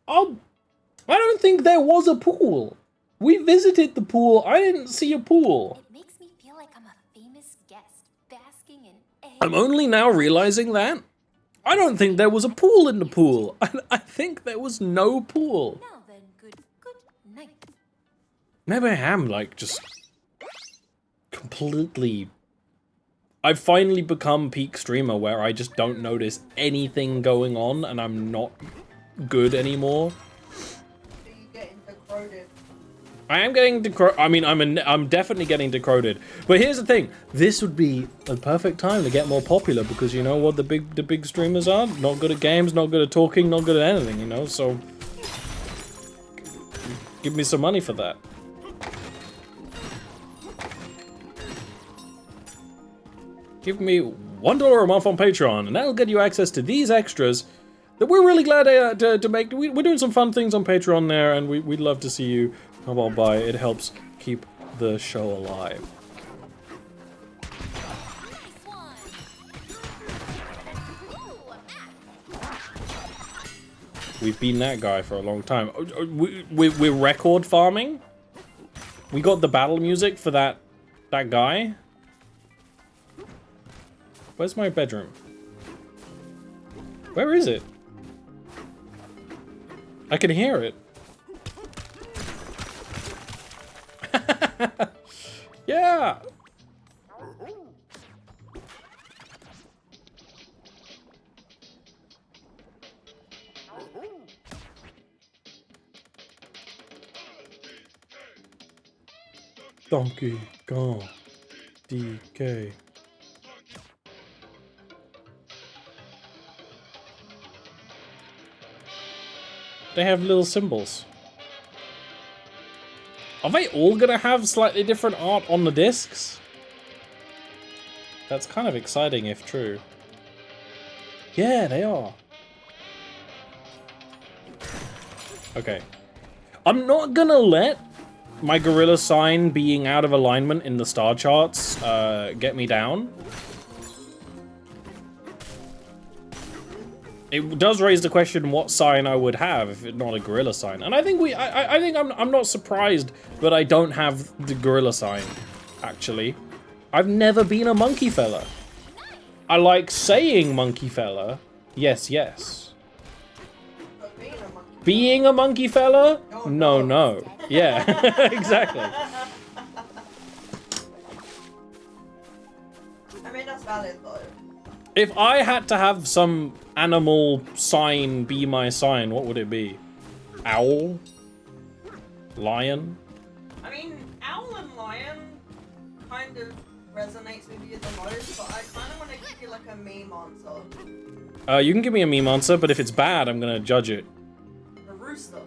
don't think there was a pool. We visited the pool. I didn't see a pool. It makes me feel like I'm a famous guest, basking in eggs. I'm only now realizing that. I don't think there was a pool in the pool. I think there was no pool. Now then, good night. Maybe I am, like, just completely... I've finally become peak streamer where I just don't notice anything going on and I'm not good anymore. So you getting decroded. I am getting decroded. I mean, I'm definitely getting decroded. But here's the thing: this would be a perfect time to get more popular because you know what the big streamers are? Not good at games, not good at talking, not good at anything. You know, so give me some money for that. Give me $1 a month on Patreon, and that'll get you access to these extras that we're really glad to make. We're doing some fun things on Patreon there, and we'd love to see you come on by. It helps keep the show alive. We've been that guy for a long time. We're record farming. We got the battle music for that guy. Where's my bedroom? Where is it? I can hear it. Yeah. Donkey Kong DK. They have little symbols. Are they all gonna have slightly different art on the discs? That's kind of exciting if true. Yeah, they are. Okay. I'm not gonna let my gorilla sign being out of alignment in the star charts get me down. it does raise the question what sign I would have if it's not a gorilla sign. And I think I'm not surprised that I don't have the gorilla sign, actually. I've never been a monkey fella. I like saying monkey fella. Yes, yes. But being a monkey fella? No, no. Yeah, exactly. I mean, that's valid though. If I had to have some animal sign be my sign, what would it be? Owl? Lion? I mean, owl and lion kind of resonates with you the most, but I kind of want to give you like a meme answer. You can give me a meme answer, but if it's bad, I'm gonna judge it. The rooster.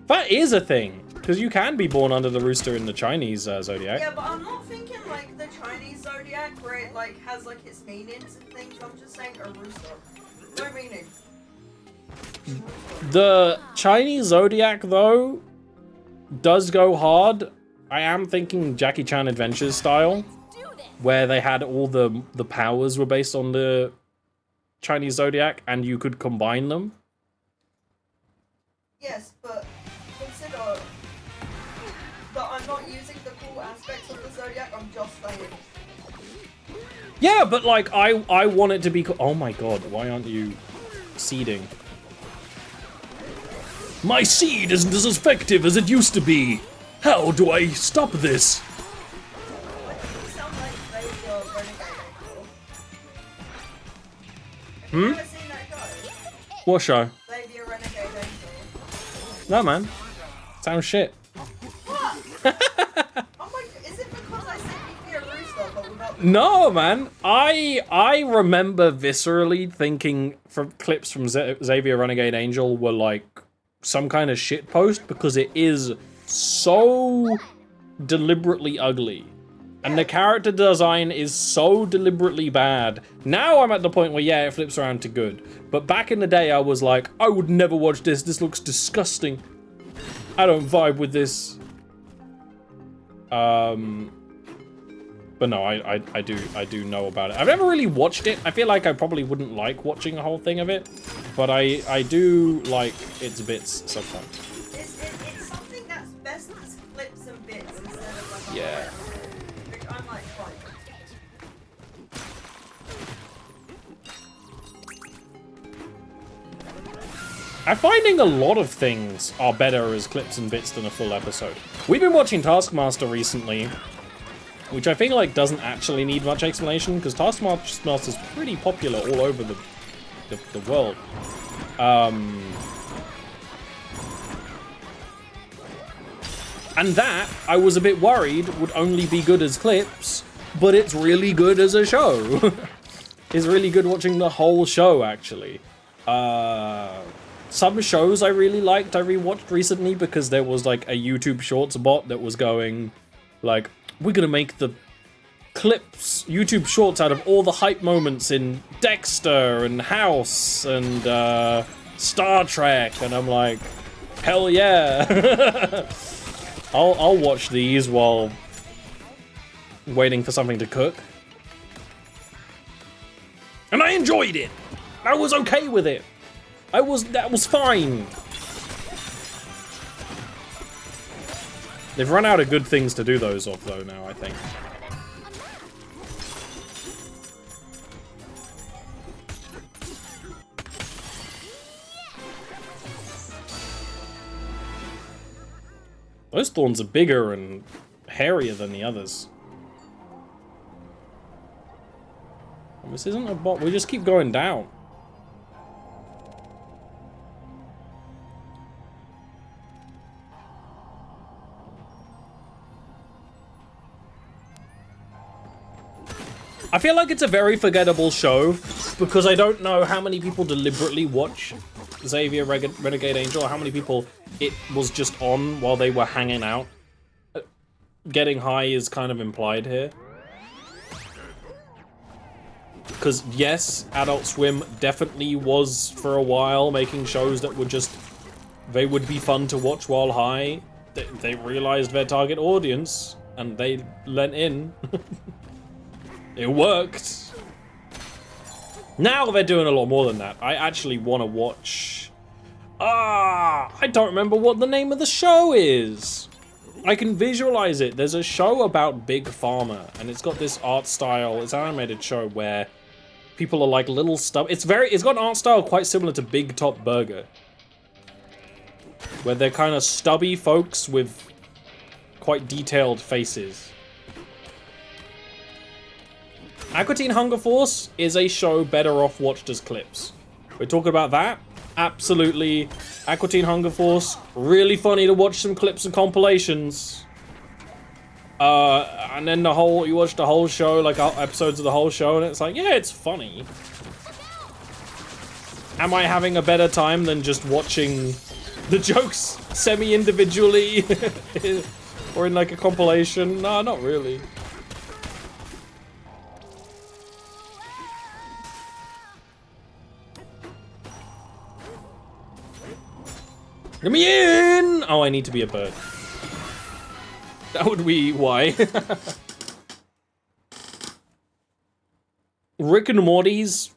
That is a thing, because you can be born under the rooster in the Chinese zodiac. Yeah, but I'm not thinking like the Chinese zodiac where it like has like its meanings and things. I'm just saying a rooster. No meaning. The Chinese zodiac, though, does go hard. I am thinking Jackie Chan Adventures style, where they had all the powers were based on the Chinese zodiac, and you could combine them. Yes, but consider that I'm not using the cool aspects of the zodiac. I'm just saying. Yeah, but like I want it to be. Oh my god, why aren't you seeding? My seed isn't as effective as it used to be. How do I stop this? Why do you sound like they were renegade angel? Have you ever seen that guy? What show? Xavier Renegade Angel. No, man. Sounds shit. What? Oh my, is it because I said you'd be a rooster but without the... No, man. I remember viscerally thinking from clips from Xavier Renegade Angel were like some kind of shit post because it is so deliberately ugly. And the character design is so deliberately bad. Now I'm at the point where, yeah, it flips around to good. But back in the day, I was like, I would never watch this. This looks disgusting. I don't vibe with this. But no, I do know about it. I've never really watched it. I feel like I probably wouldn't like watching a whole thing of it. But I do like its bits sometimes. It's something that's best as clips and bits instead of like... Yeah. I'm like, fine. I'm finding a lot of things are better as clips and bits than a full episode. We've been watching Taskmaster recently, which I feel like doesn't actually need much explanation, because Taskmaster is pretty popular all over the world. And that, I was a bit worried, would only be good as clips, but it's really good as a show. It's really good watching the whole show, actually. Some shows I really liked, I rewatched recently because there was like a YouTube Shorts bot that was going like, we're gonna make the clips, YouTube Shorts out of all the hype moments in Dexter and House and Star Trek, and I'm like, hell yeah. I'll watch these while waiting for something to cook. And I enjoyed it. I was okay with it. That was fine. They've run out of good things to do those of though now, I think. Those thorns are bigger and hairier than the others. This isn't a bot, we just keep going down. I feel like it's a very forgettable show because I don't know how many people deliberately watch Xavier Renegade Angel, or how many people it was just on while they were hanging out. Getting high is kind of implied here. Because yes, Adult Swim definitely was for a while making shows that were just, they would be fun to watch while high. They realized their target audience and they lent in. It worked. Now they're doing a lot more than that. I actually want to watch... I don't remember what the name of the show is. I can visualize it. There's a show about Big Pharma, and it's got this art style. It's an animated show where people are like little stuff. It's got an art style quite similar to Big Top Burger, where they're kind of stubby folks with quite detailed faces. Aqua Teen Hunger Force is a show better off watched as clips. We're talking about that? Absolutely. Aqua Teen Hunger Force, really funny to watch some clips and compilations. And then you watch the whole show, like episodes of the whole show, and it's like, yeah, it's funny. Am I having a better time than just watching the jokes semi-individually or in like a compilation? No, not really. Let me in! Oh, I need to be a bird. That would be why. Rick and Morty's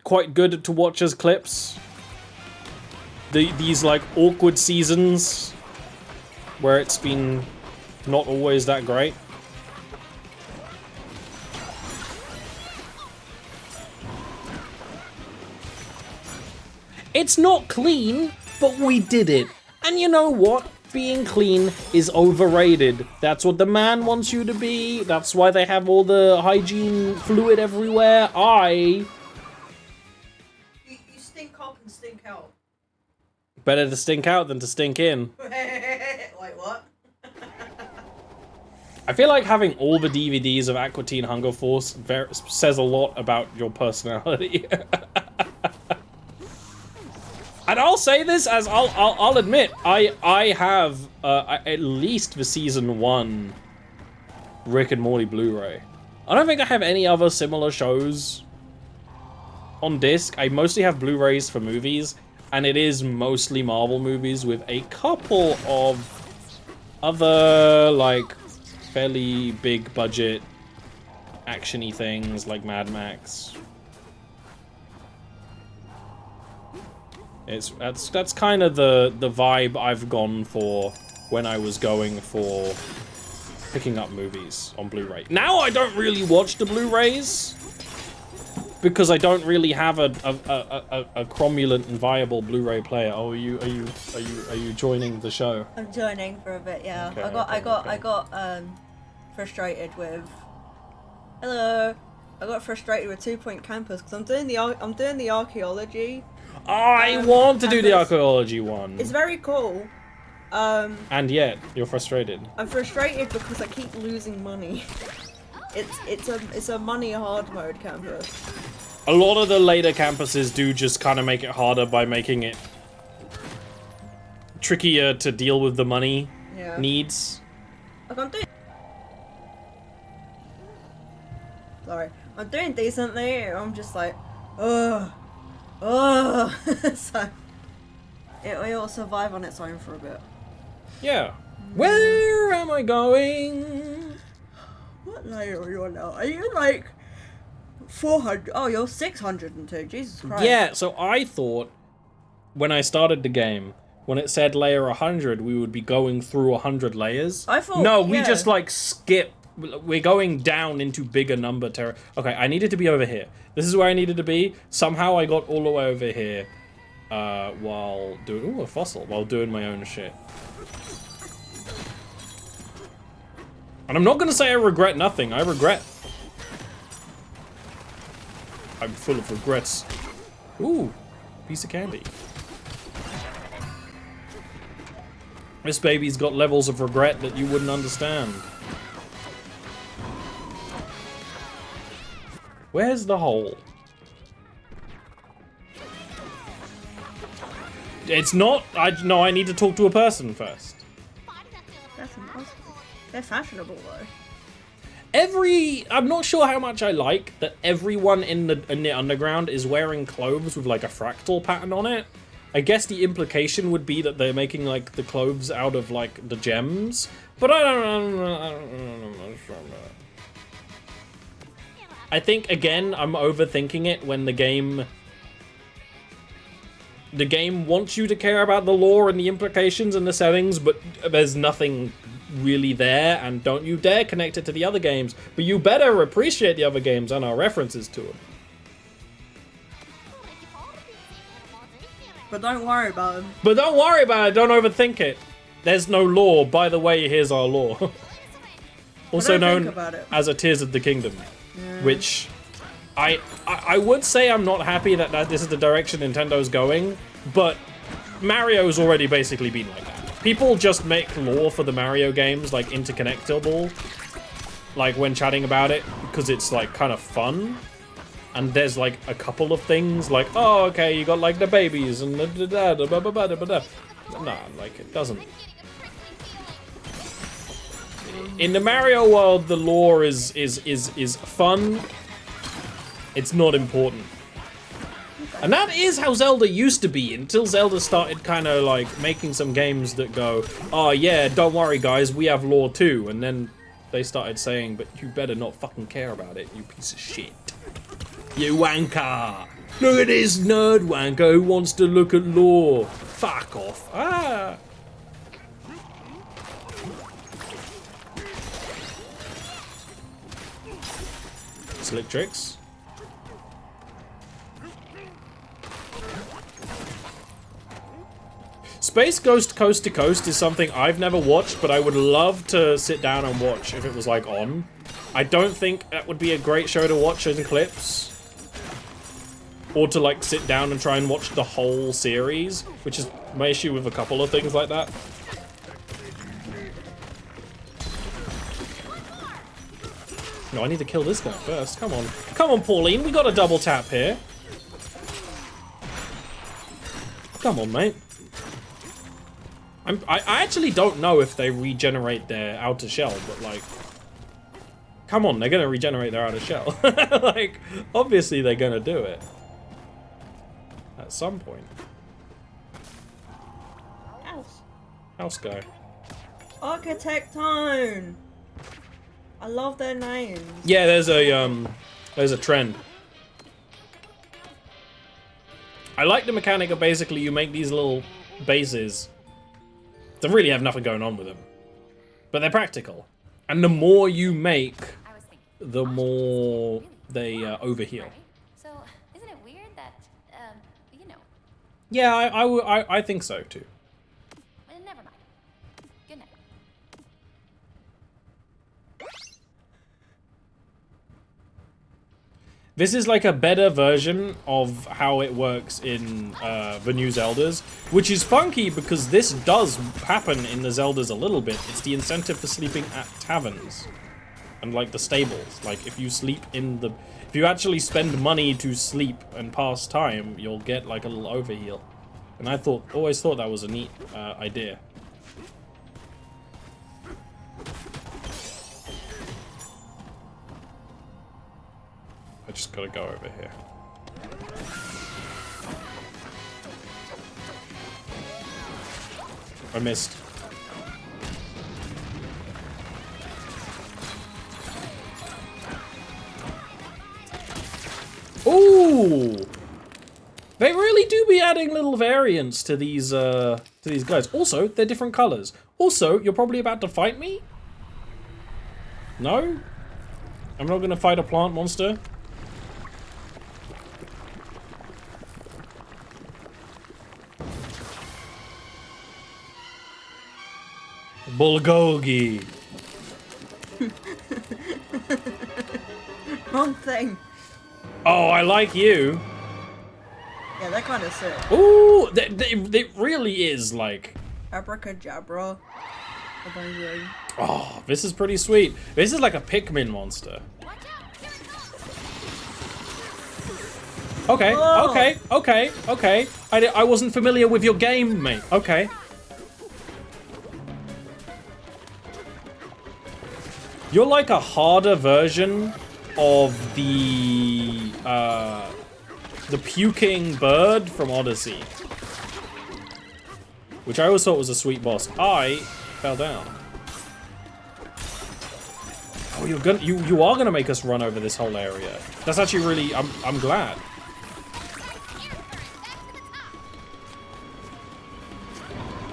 quite good to watch as clips. These like awkward seasons where it's been not always that great. It's not clean, but we did it. And you know what? Being clean is overrated. That's what the man wants you to be. That's why they have all the hygiene fluid everywhere. You stink up and stink out. Better to stink out than to stink in. Wait, what? I feel like having all the DVDs of Aqua Teen Hunger Force says a lot about your personality. And I'll say this as I'll admit, I have at least the season 1 Rick and Morty Blu-ray. I don't think I have any other similar shows on disc. I mostly have Blu-rays for movies, and it is mostly Marvel movies with a couple of other like fairly big budget action-y things like Mad Max. That's kind of the vibe I've gone for when I was going for picking up movies on Blu-ray. Now I don't really watch the Blu-rays because I don't really have a cromulent and viable Blu-ray player. Oh, are you joining the show? I'm joining for a bit, yeah. Okay, I got frustrated with. Hello. I got frustrated with 2 Point Campus because I'm doing the archaeology. I want to do the archaeology one. It's very cool. And yet you're frustrated. I'm frustrated because I keep losing money. It's a money hard mode campus. A lot of the later campuses do just kind of make it harder by making it trickier to deal with the money needs. Like I'm doing decently. I'm just like, ugh. So it'll survive on its own for a bit. Yeah. Where am I going? What layer are you on now? Are you like 400? Oh, you're 602. Jesus Christ. Yeah, so I thought when I started the game, when it said layer 100, we would be going through 100 layers. I thought, no, we just like skip. We're going down into bigger number terror. Okay, I needed to be over here. This is where I needed to be. Somehow I got all the way over here while doing a fossil while doing my own shit. And I'm not gonna say I regret nothing. I regret. I'm full of regrets. Ooh, piece of candy. This baby's got levels of regret that you wouldn't understand. Where's the hole? It's not. No, I need to talk to a person first. That's impossible. They're fashionable though. I'm not sure how much I like that everyone in the underground is wearing clothes with like a fractal pattern on it. I guess the implication would be that they're making like the clothes out of like the gems, but I don't know. I think, again, I'm overthinking it when the game wants you to care about the lore and the implications and the settings, but there's nothing really there, and don't you dare connect it to the other games. But you better appreciate the other games and our references to them. But don't worry about them. But don't worry about it, don't overthink it. There's no lore. By the way, here's our lore. Also known as a Tears of the Kingdom. Yeah. Which I would say I'm not happy that this is the direction Nintendo's going, but Mario's already basically been like that. People just make lore for the Mario games like interconnectable, like when chatting about it, because it's like kind of fun. And there's like a couple of things like, oh, okay, you got like the babies and the nah, like it doesn't. In the Mario world, the lore is fun. It's not important. And that is how Zelda used to be, until Zelda started kind of like making some games that go, oh yeah, don't worry guys, we have lore too. And then they started saying, but you better not fucking care about it, you piece of shit. You wanker! Look at this nerd wanker who wants to look at lore. Fuck off. Ah! Slick tricks. Space Ghost Coast to Coast is something I've never watched, but I would love to sit down and watch if it was like on. I don't think that would be a great show to watch in clips. Or to like sit down and try and watch the whole series, which is my issue with a couple of things like that. No, I need to kill this guy first. Come on. Come on, Pauline. We got a double tap here. Come on, mate. I actually don't know if they regenerate their outer shell, but like... Come on, they're gonna regenerate their outer shell. Like, obviously they're gonna do it. At some point. House guy. Architect Tone! I love their names. Yeah, there's a trend. I like the mechanic of basically you make these little bases that really have nothing going on with them, but they're practical. And the more you make, the more they overheal. So, isn't it weird that, you know? Yeah, I think so too. Never mind. Good night. This is like a better version of how it works in the new Zeldas, which is funky because this does happen in the Zeldas a little bit. It's the incentive for sleeping at taverns and like the stables. Like if you sleep in the, if you actually spend money to sleep and pass time, you'll get like a little overheal. And I always thought that was a neat idea. I just gotta go over here. I missed. Ooh! They really do be adding little variants to these guys. Also, they're different colors. Also, you're probably about to fight me? No? I'm not gonna fight a plant monster? Bulgogi. Wrong thing. Oh, I like you. Yeah, they're kind of sick. Ooh, it really is like... Abracadabra. Amazing. Oh, this is pretty sweet. This is like a Pikmin monster. Okay, okay. I wasn't familiar with your game, mate. Okay. You're like a harder version of the puking bird from Odyssey, which I always thought was a sweet boss. I fell down. Oh, you are gonna make us run over this whole area. That's actually really, I'm glad.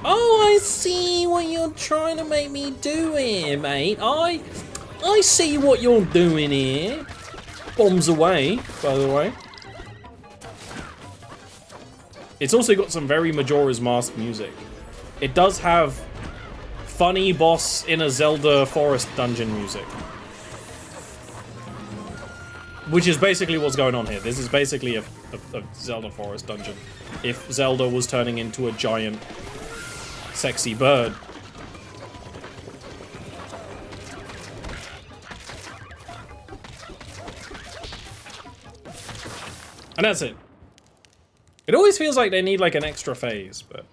Oh, I see what you're trying to make me do here, mate. I see what you're doing here. Bombs away, by the way. It's also got some very Majora's Mask music. It does have funny boss in a Zelda forest dungeon music. Which is basically what's going on here. This is basically a Zelda forest dungeon. If Zelda was turning into a giant, sexy bird. And that's it. It always feels like they need like an extra phase, but...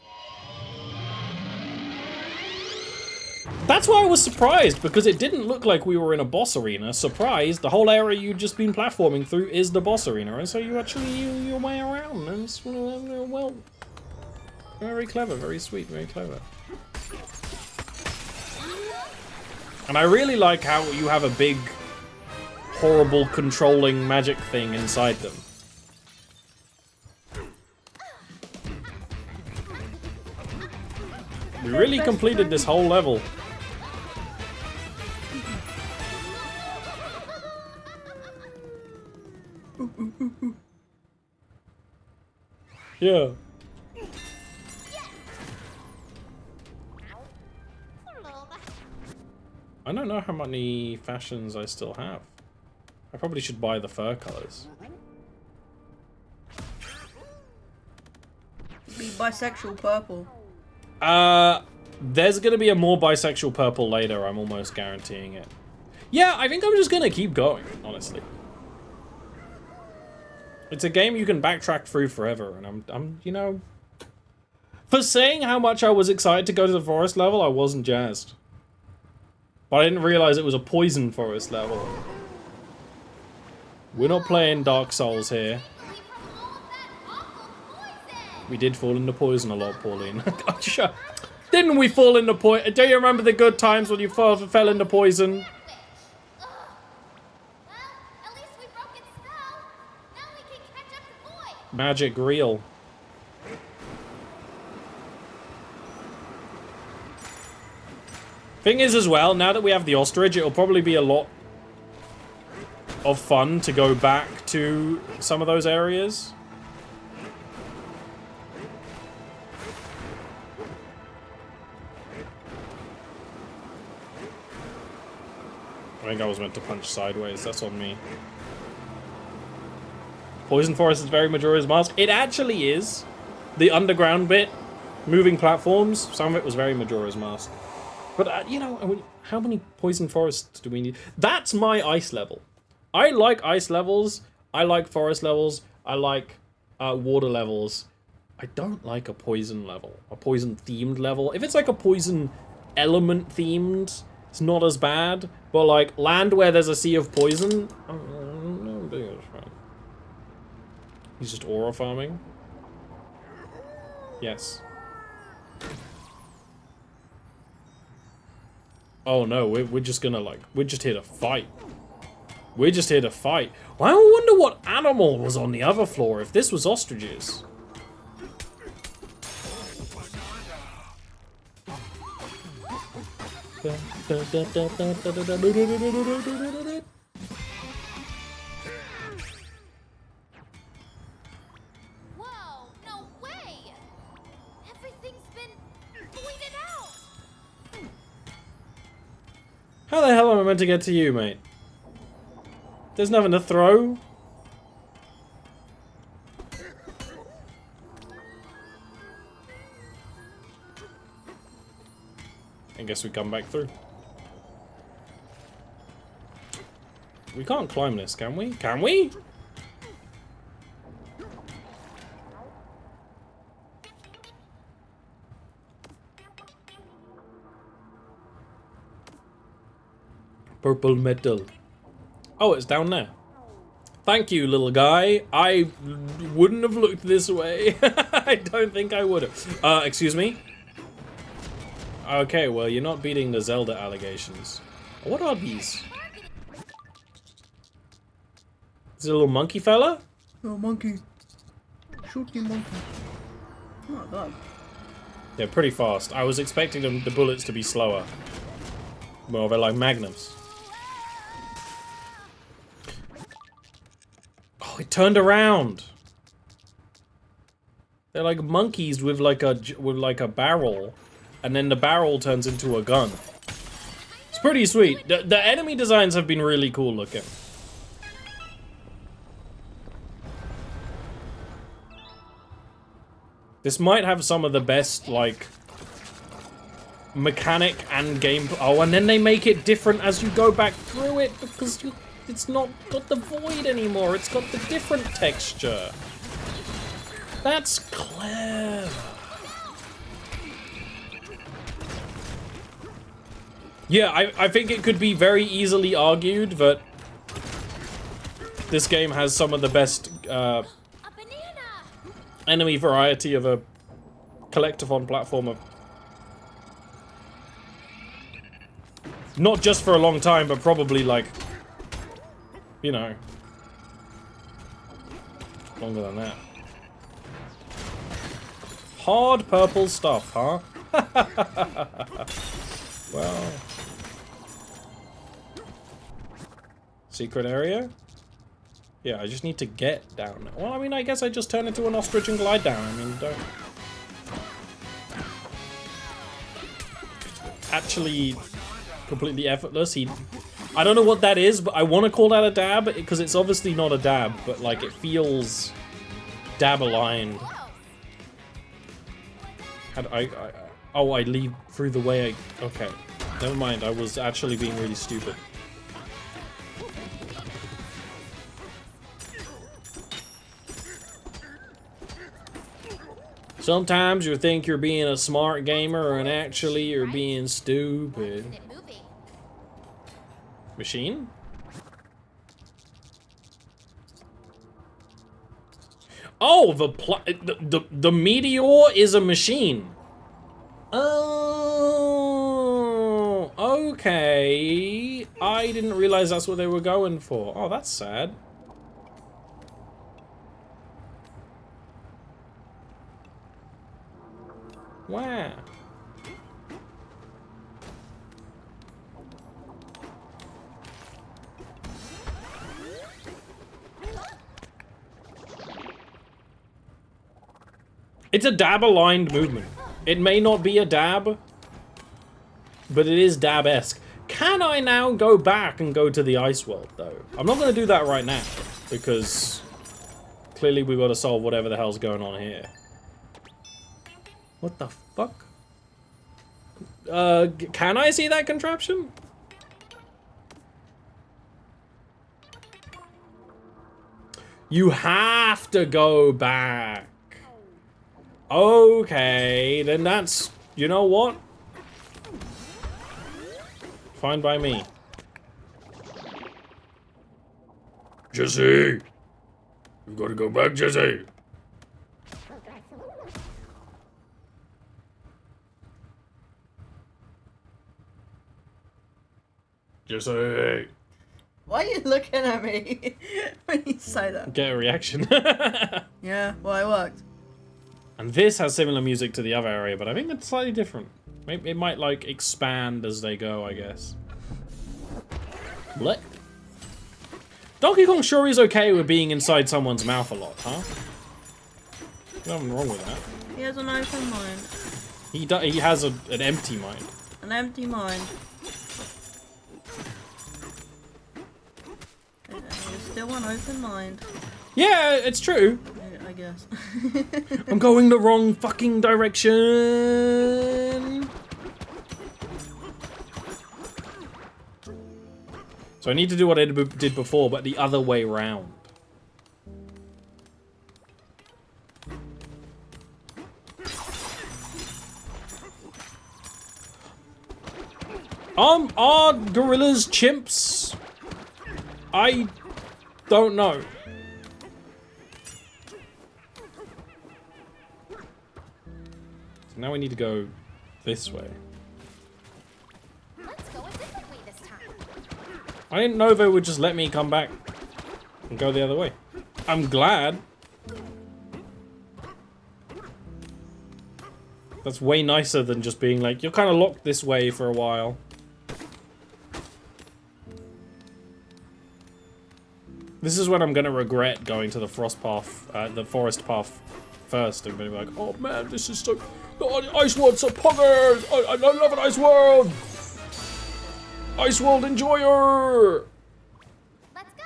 That's why I was surprised, because it didn't look like we were in a boss arena. Surprised, the whole area you'd just been platforming through is the boss arena, and so you actually your way around, and it's, well... Very clever, very sweet, very clever. And I really like how you have a big, horrible controlling magic thing inside them. We really completed this whole level. Yeah. I don't know how many fashions I still have. I probably should buy the fur colors. Be bisexual purple. There's gonna be a more bisexual purple later, I'm almost guaranteeing it. Yeah, I think I'm just gonna keep going, honestly. It's a game you can backtrack through forever, and I'm, you know... For saying how much I was excited to go to the forest level, I wasn't jazzed. But I didn't realize it was a poison forest level. We're not playing Dark Souls here. We did fall into poison a lot, Pauline. Didn't we fall into poison? Do you remember the good times when you fell into poison? Magic real. Thing is as well, now that we have the ostrich, it'll probably be a lot of fun to go back to some of those areas. I think I was meant to punch sideways, that's on me. Poison Forest is very Majora's Mask. It actually is. The underground bit, moving platforms, some of it was very Majora's Mask. But, you know, how many Poison Forests do we need? That's my ice level. I like ice levels, I like forest levels, I like water levels. I don't like a poison level, a poison-themed level. If it's like a poison element-themed, it's not as bad. But, like, land where there's a sea of poison, he's just aura farming. Yes. Oh no, we're just gonna like, we're just here to fight. We're just here to fight. Well, I wonder what animal was on the other floor if this was ostriches. Whoa, no way! Everything's been pointed out! How the hell am I meant to get to you, mate? There's nothing to throw. I guess we come back through. We can't climb this, can we? Can we? Purple metal. Oh, it's down there. Thank you, little guy. I wouldn't have looked this way. I don't think I would have. Excuse me? Okay, well, you're not beating the Zelda allegations. What are these? Is it a little monkey fella? Oh, monkey. Shoot me, monkey. Oh, God. They're pretty fast. I was expecting the bullets to be slower. Well, they're like magnums. Oh, it turned around. They're like monkeys with like a barrel, and then the barrel turns into a gun. It's pretty sweet. The enemy designs have been really cool looking. This might have some of the best, like, mechanic and game. Oh, and then they make it different as you go back through it because it's not got the void anymore. It's got the different texture. That's clever. Yeah, I think it could be very easily argued that this game has some of the best enemy variety of a collectathon platformer. Not just for a long time, but probably like, you know, longer than that. Hard purple stuff, huh? Well. Secret area? Yeah, I just need to get down. Well, I mean, I guess I just turn into an ostrich and glide down. I mean, don't... Actually, completely effortless. I don't know what that is, but I want to call that a dab, because it's obviously not a dab, but, like, it feels dab-aligned. Oh, I leave through the way I... Okay. Never mind, I was actually being really stupid. Sometimes you think you're being a smart gamer and actually you're being stupid. Machine? Oh, the meteor is a machine. Oh, okay. I didn't realize that's what they were going for. Oh, that's sad. Wow. It's a dab-aligned movement. It may not be a dab, but it is dab-esque. Can I now go back and go to the ice world, though? I'm not going to do that right now, because clearly we've got to solve whatever the hell's going on here. What the fuck? Can I see that contraption? You have to go back. Okay, then that's... You know what? Fine by me. Jesse! You've got to go back, Jesse! Jesse! Why are you looking at me when you say that? Get a reaction. Yeah, well, it worked. And this has similar music to the other area, but I think it's slightly different. Maybe it might, like, expand as they go, I guess. What? Donkey Kong sure is okay with being inside someone's mouth a lot, huh? Nothing wrong with that. He has an open mind. He has an empty mind. An empty mind. He's still an open mind. Yeah, it's true. I guess. I'm going the wrong fucking direction. So I need to do what I did before, but the other way round. Are gorillas chimps? I don't know. So now we need to go this way. Let's go a different way this time. I didn't know they would just let me come back and go the other way. I'm glad. That's way nicer than just being like, you're kind of locked this way for a while. This is when I'm gonna regret going to the forest path first and be like, oh man, this is so... Oh, the ice world's so poggers! I love an ice world! Ice world enjoyer! Let's go.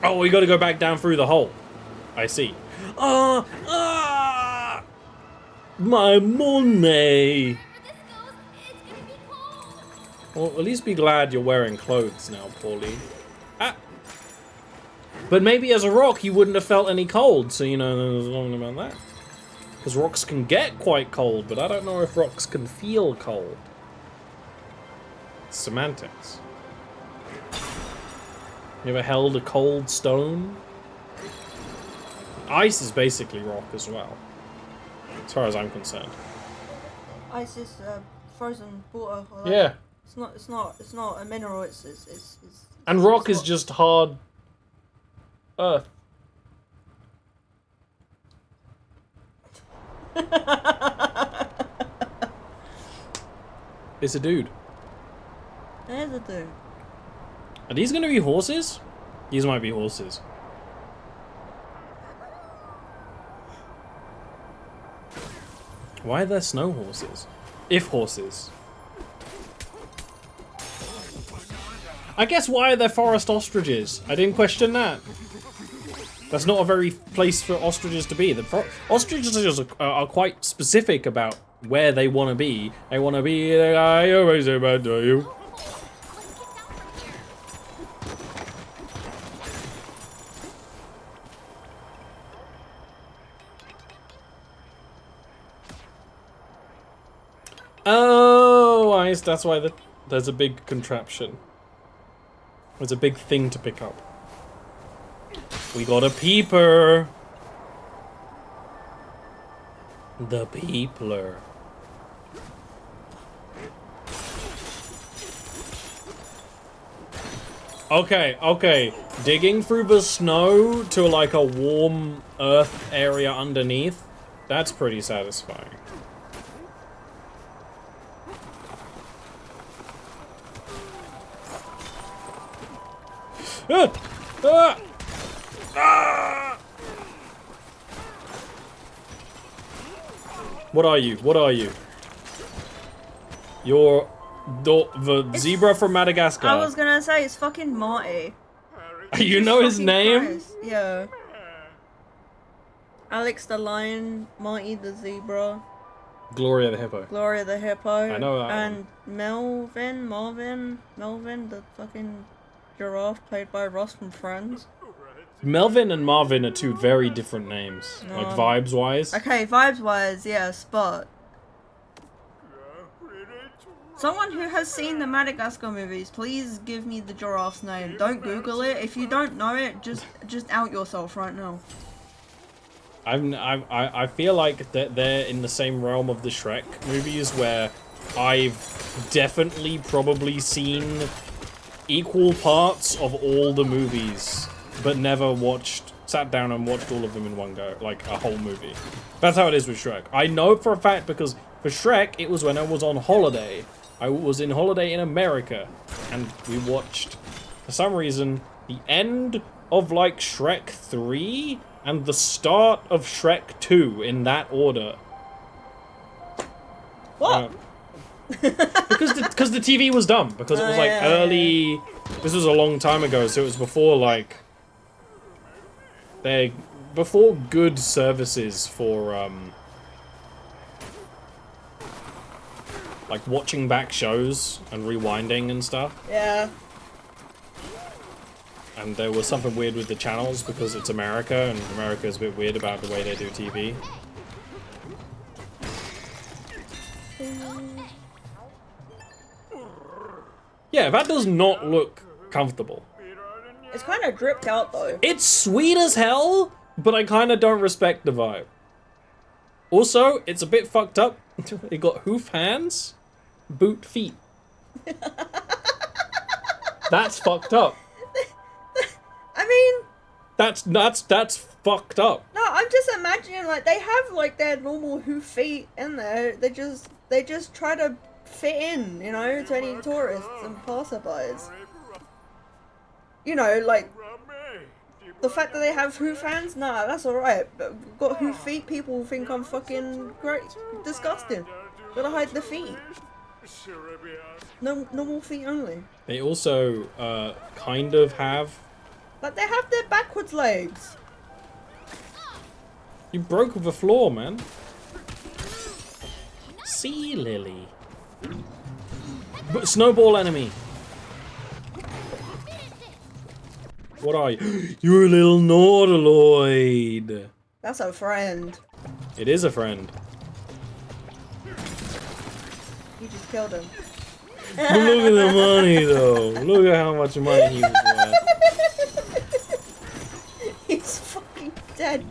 Oh, we gotta go back down through the hole. I see. My money! Wherever this goes, it's gonna be cold. Well, at least be glad you're wearing clothes now, Paulie. Ah! But maybe as a rock, you wouldn't have felt any cold, so you know, there's nothing about that. Because rocks can get quite cold, but I don't know if rocks can feel cold. Semantics. You ever held a cold stone? Ice is basically rock as well, as far as I'm concerned. Ice is frozen water. Or like, Yeah. It's not a mineral. It's And rock is just hard earth. It's a dude. There's a dude. Are these gonna be horses? These might be horses. Why are there snow horses? If horses. I guess why are there forest ostriches? I didn't question that. That's not a very place for ostriches to be. Ostriches are quite specific about where they want to be. They want to be... I always about you. Oh, that's why there's a big contraption. There's a big thing to pick up. We got a peeper. The peepler. Okay. Digging through the snow to like a warm earth area underneath, that's pretty satisfying. What are you? What are you? You're the zebra from Madagascar. I was gonna say it's fucking Marty. You know his Fucking name? Christ. Yeah. Alex the lion, Marty the zebra, Gloria the hippo. Gloria the hippo. I know that And Melvin the fucking giraffe played by Ross from Friends. Melvin and Marvin are two very different names, like vibes-wise. Okay, vibes-wise, yes, but someone who has seen the Madagascar movies, please give me the giraffe's name. Don't Google it. If you don't know it, just out yourself right now. I feel like that they're in the same realm of the Shrek movies, where I've definitely probably seen equal parts of all the movies, but never sat down and watched all of them in one go, like a whole movie. That's how it is with Shrek. I know for a fact because for Shrek, it was when I was on holiday. I was in holiday in America, and we watched, for some reason, the end of like Shrek 3 and the start of Shrek 2 in that order. What? Because the TV was dumb. Because it was like early. This was a long time ago, so it was before like before good services for like watching back shows and rewinding and stuff. Yeah. And there was something weird with the channels because it's America, and America is a bit weird about the way they do TV. Yeah, that does not look comfortable. It's kind of dripped out though. It's sweet as hell, but I kind of don't respect the vibe. Also, it's a bit fucked up. It got hoof hands, boot feet. That's fucked up. I mean, that's fucked up. no, I'm just imagining like they have like their normal hoof feet in there. They just try to fit in, you know, to any tourists and passerbys. You know, like the fact that they have hoof hands, nah, that's alright. But got hoof feet, people think I'm fucking great, disgusting. Gotta hide the feet. No, normal feet only. They also kind of have. Like they have their backwards legs. You broke the floor, man. Sea lily. But snowball enemy. What are you? You're a little nautiloid. That's a friend. It is a friend. You just killed him. But look at the money, though. Look at how much money he was worth. He's fucking dead.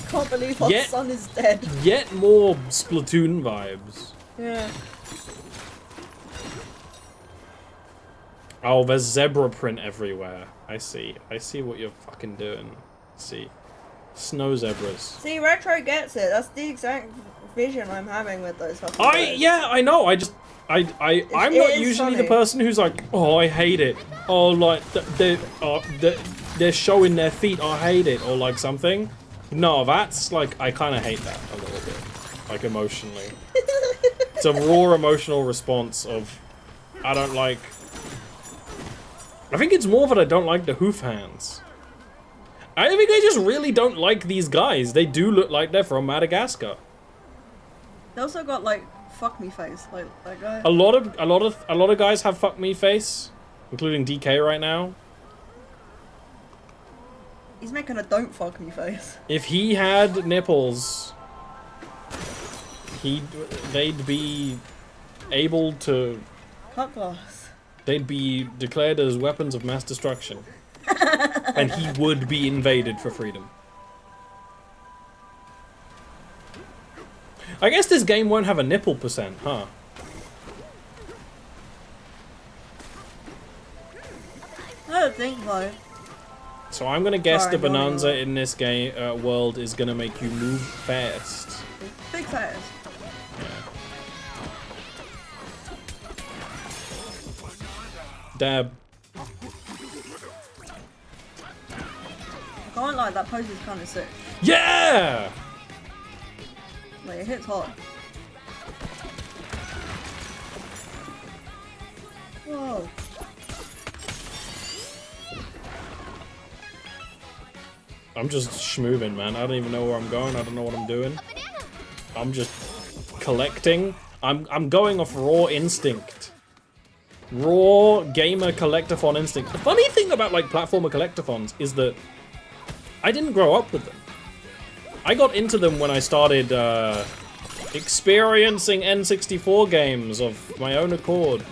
Can't believe our son is dead. Yet more Splatoon vibes. Yeah. Oh, there's zebra print everywhere. I see. I see what you're fucking doing. See. Snow zebras. See, Retro gets it. That's the exact vision I'm having with those fucking birds. Yeah, I know. I'm not usually the person who's like, oh, I hate it. Oh, like they're showing their feet. I hate it, or like something. No, that's like I kind of hate that a little bit, like emotionally. It's a raw emotional response of I don't like. I think it's more that I don't like the hoof hands. I think I just really don't like these guys. They do look like they're from Madagascar. They also got like fuck me face, like that guy. A lot of guys have fuck me face, including DK right now. He's making a don't fuck me face. If he had nipples, they'd be able to. Cut glass. They'd be declared as weapons of mass destruction, and he would be invaded for freedom. I guess this game won't have a nipple percent, huh? I don't think so. So I'm gonna guess Sorry, the Bonanza in this game world is gonna make you move fast. Big fast. Dab. I can't lie, that pose is kind of sick. Yeah! Like, it hits hard. Whoa. I'm just schmoving, man. I don't even know where I'm going. I don't know what I'm doing. I'm just collecting. I'm going off raw instinct. Raw gamer collectathon instinct. The funny thing about like platformer collectathons is that I didn't grow up with them. I got into them when I started experiencing N64 games of my own accord.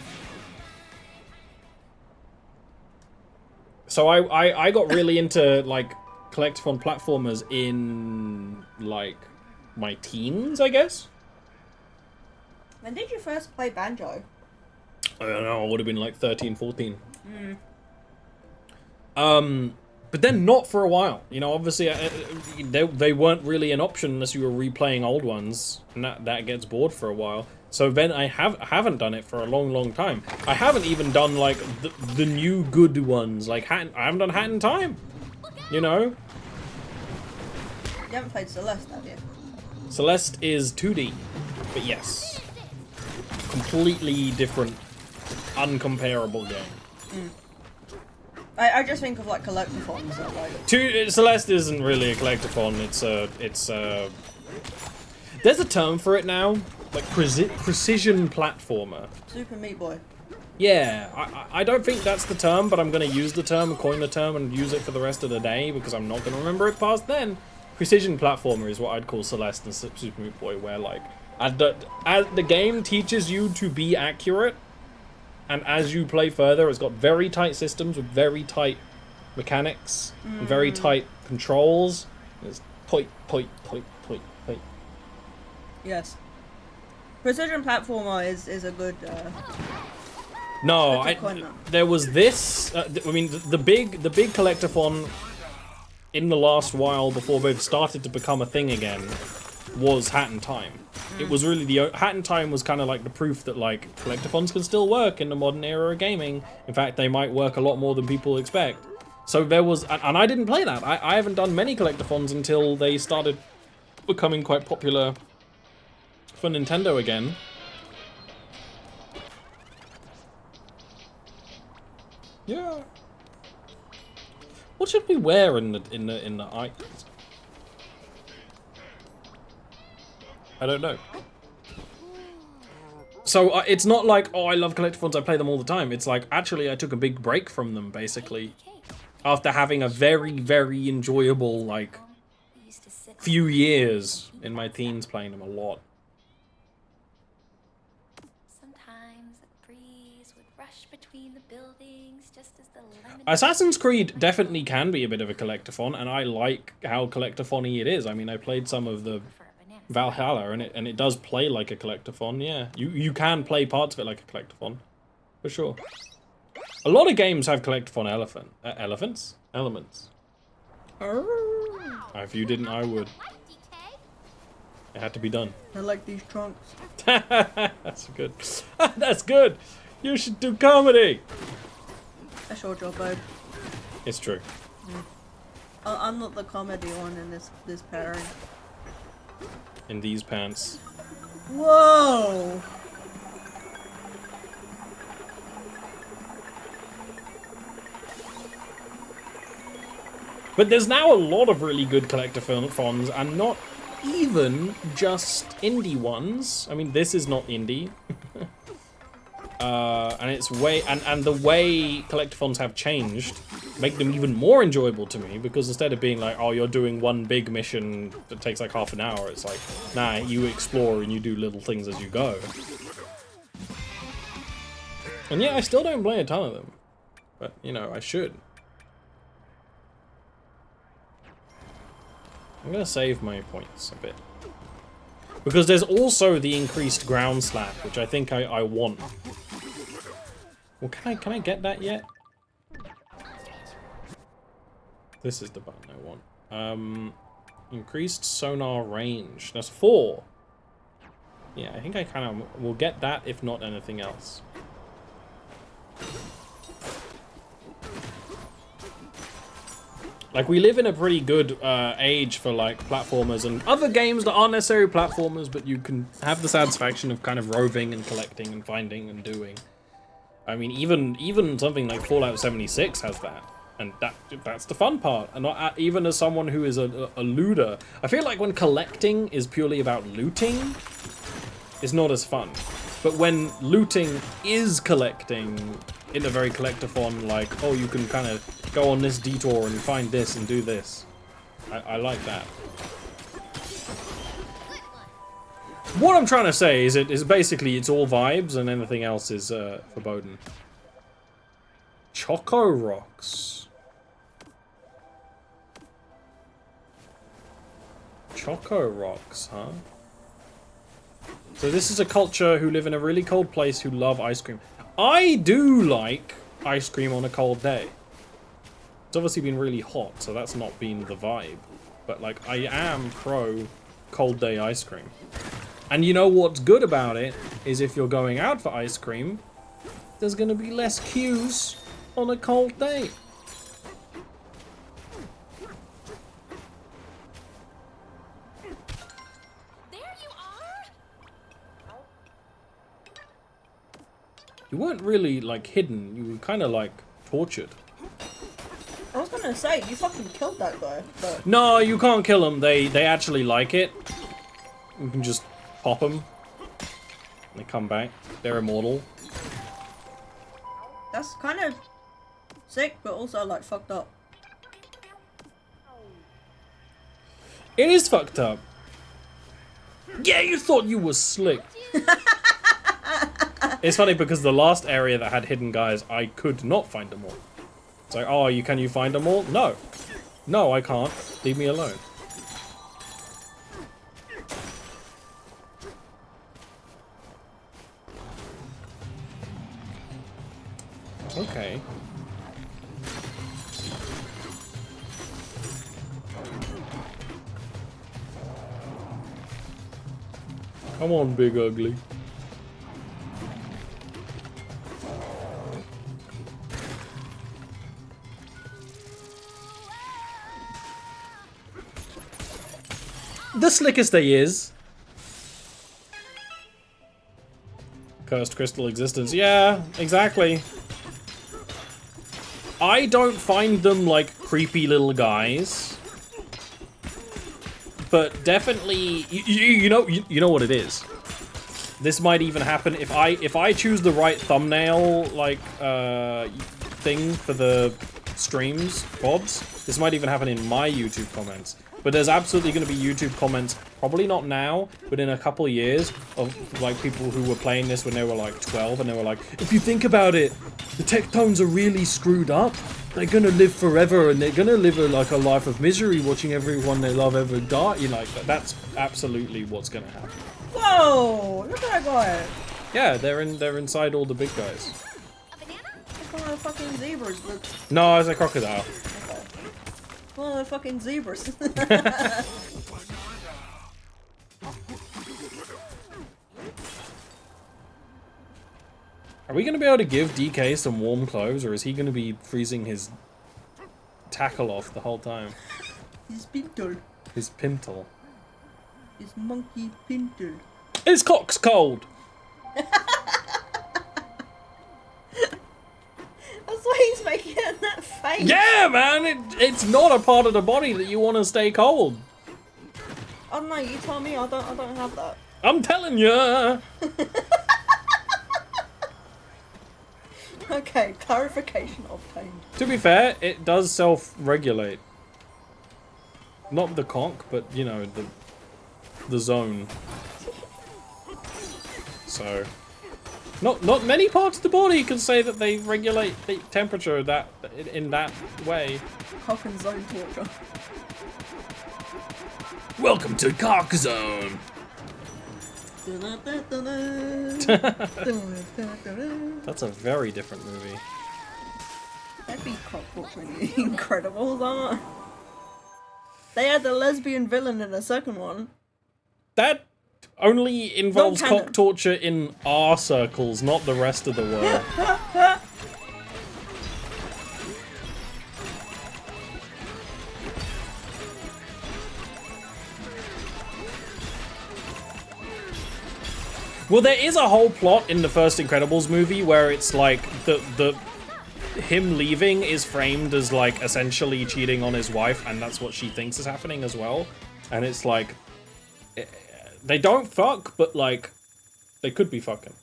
So I got really into like collectathon platformers in like my teens, I guess. When did you first play Banjo? I don't know, I would have been like 13, 14. But then not for a while. You know, obviously they weren't really an option unless you were replaying old ones, and that gets bored for a while. So then I haven't done it for a long time. I haven't even done like the new good ones. Like I haven't done Hat in Time. You know? You haven't played Celeste, have you? Celeste is 2D, but yes. Completely different, uncomparable game. I just think of like collectathons that like... Celeste isn't really a collectathon, it's a... There's a term for it now, like precision platformer. Super Meat Boy. Yeah, I don't think that's the term, but I'm going to use the term, coin the term, and use it for the rest of the day, because I'm not going to remember it past then. Precision platformer is what I'd call Celeste and Super Meat Boy, where like, as the game teaches you to be accurate, and as you play further, it's got very tight systems with very tight mechanics and very tight controls. It's point. Yes. Precision platformer is a good. No, that's a corner. there was this. I mean, the big collectathon in the last while before they've started to become a thing again was Hat in Time. It was really Hat in Time was kind of like the proof that like collectathons can still work in the modern era of gaming. In fact, they might work a lot more than people expect. So there was, and I didn't play that. I haven't done many collectathons until they started becoming quite popular for Nintendo again. Yeah. What should we wear in the icons? I don't know. So it's not like, oh, I love collectathons, I play them all the time. It's like, actually, I took a big break from them, basically. After having a very, very enjoyable, like, few years in my teens playing them a lot. Sometimes a breeze would rush between the buildings just as the lemon. Assassin's Creed definitely can be a bit of a collectathon, and I like how collectathon-y it is. I mean, I played some of the Valhalla, and it does play like a collectathon, yeah. You can play parts of it like a collectathon, for sure. A lot of games have collectathon elements. If you didn't, I would. It had to be done. I like these trunks. That's good. That's good. You should do comedy. That's your job, babe. It's true. I'm not the comedy one in this pairing. In these pants. Whoa! But there's now a lot of really good collectathons, and not even just indie ones. I mean, this is not indie. And it's and the way collectathons have changed make them even more enjoyable to me, because instead of being like, oh, you're doing one big mission that takes like half an hour, it's like, nah, you explore and you do little things as you go. And yeah, I still don't play a ton of them, but you know, I should. I'm gonna save my points a bit, because there's also the increased ground slap, which I think I want. Well, can I get that yet? This is the button I want. Increased sonar range. That's 4. Yeah, I think I kind of will get that, if not anything else. Like, we live in a pretty good age for, like, platformers and other games that aren't necessarily platformers, but you can have the satisfaction of kind of roving and collecting and finding and doing. I mean, even something like Fallout 76 has that. And that's the fun part. And not, even as someone who is a looter, I feel like when collecting is purely about looting, it's not as fun. But when looting is collecting in a very collectathon, like, oh, you can kind of go on this detour and find this and do this. I like that. What I'm trying to say is basically it's all vibes and anything else is foreboding. Choco Rocks. Choco Rocks, huh? So this is a culture who live in a really cold place who love ice cream. I do like ice cream on a cold day. It's obviously been really hot, so that's not been the vibe. But like, I am pro cold day ice cream. And you know what's good about it is if you're going out for ice cream, there's gonna be less queues on a cold day. There you are. You weren't really like hidden, you were kind of like tortured. I was gonna say, you fucking killed that guy, but... No, you can't kill them. They actually like it. You can just pop them. They come back. They're immortal. That's kind of sick, but also, like, fucked up. It is fucked up. Yeah, you thought you were slick. It's funny because the last area that had hidden guys, I could not find them all. It's like, oh, can you find them all? No. No, I can't. Leave me alone. Okay. Come on, big ugly. The slickest they is. Cursed crystal existence. Yeah, exactly. I don't find them like creepy little guys. But definitely, you know what it is. This might even happen if I choose the right thumbnail like thing for the streams, VODs. This might even happen in my YouTube comments. But there's absolutely going to be YouTube comments, probably not now, but in a couple of years, of like people who were playing this when they were like 12, and they were like, if you think about it, the Tectones are really screwed up. They're gonna live forever, and they're gonna live like a life of misery, watching everyone they love ever die. You know, like that's absolutely what's gonna happen. Whoa! Look at that guy. Yeah, they're inside all the big guys. A banana? It's one of the fucking zebras. But... No, it's a crocodile. Okay. One of the fucking zebras. Are we going to be able to give DK some warm clothes, or is he going to be freezing his tackle off the whole time? His pintle. His pintle. His monkey pintle. His cock's cold! That's why he's making that face. Yeah, man! It's not a part of the body that you want to stay cold. Oh no, you tell me. I don't have that. I'm telling ya! Okay, clarification obtained. To be fair, it does self-regulate. Not the conch, but, you know, the zone. So... Not many parts of the body can say that they regulate the temperature in that way. Cock and zone torture. Welcome to Cock Zone! That's a very different movie. That'd be cock torture in The Incredibles, huh? They had the lesbian villain in the second one. That only involves Non-canon. cock torture in our circles, not the rest of the world. Well, there is a whole plot in the first Incredibles movie where it's like him leaving is framed as like essentially cheating on his wife, and that's what she thinks is happening as well. And it's like they don't fuck, but like they could be fucking.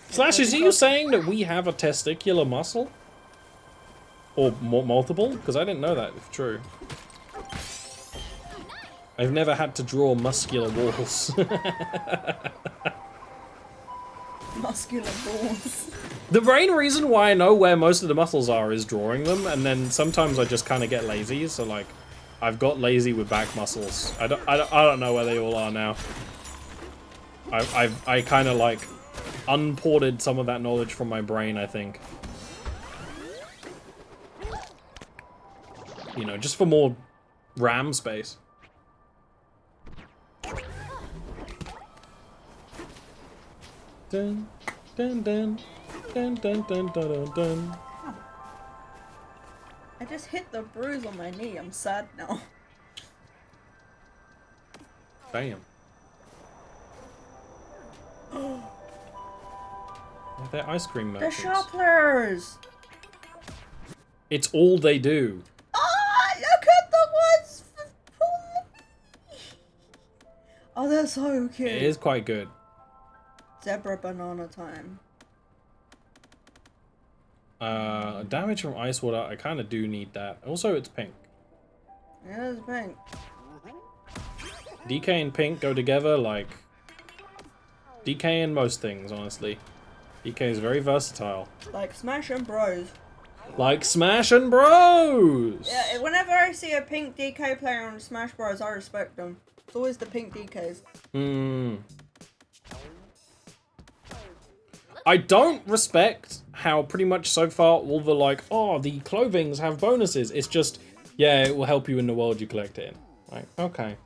Slash, is you saying that we have a testicular muscle? Or multiple? Because I didn't know that, if true. I've never had to draw muscular walls. Muscular balls. The main reason why I know where most of the muscles are is drawing them, and then sometimes I just kind of get lazy, so like, I've got lazy with back muscles. I don't know where they all are now. I kind of like unported some of that knowledge from my brain, I think. You know, just for more RAM space. Dun, dun, dun, dun, dun, dun, dun, dun. I just hit the bruise on my knee. I'm sad now. Bam. They're ice cream The merchants. Shopplers! It's all they do. Oh, look at the ones! Oh, they're so cute. It is quite good. Zebra banana time. Damage from ice water, I kind of do need that. Also, it's pink. Yeah, it's pink. DK and pink go together like DK in most things, honestly. DK is very versatile. Like Smash and Bros. Like Smash and Bros! Yeah, whenever I see a pink DK player on Smash Bros, I respect them. It's always the pink DKs. I don't respect how pretty much so far all the like, oh, the clothings have bonuses. It's just, yeah, it will help you in the world you collect it in. Like, okay.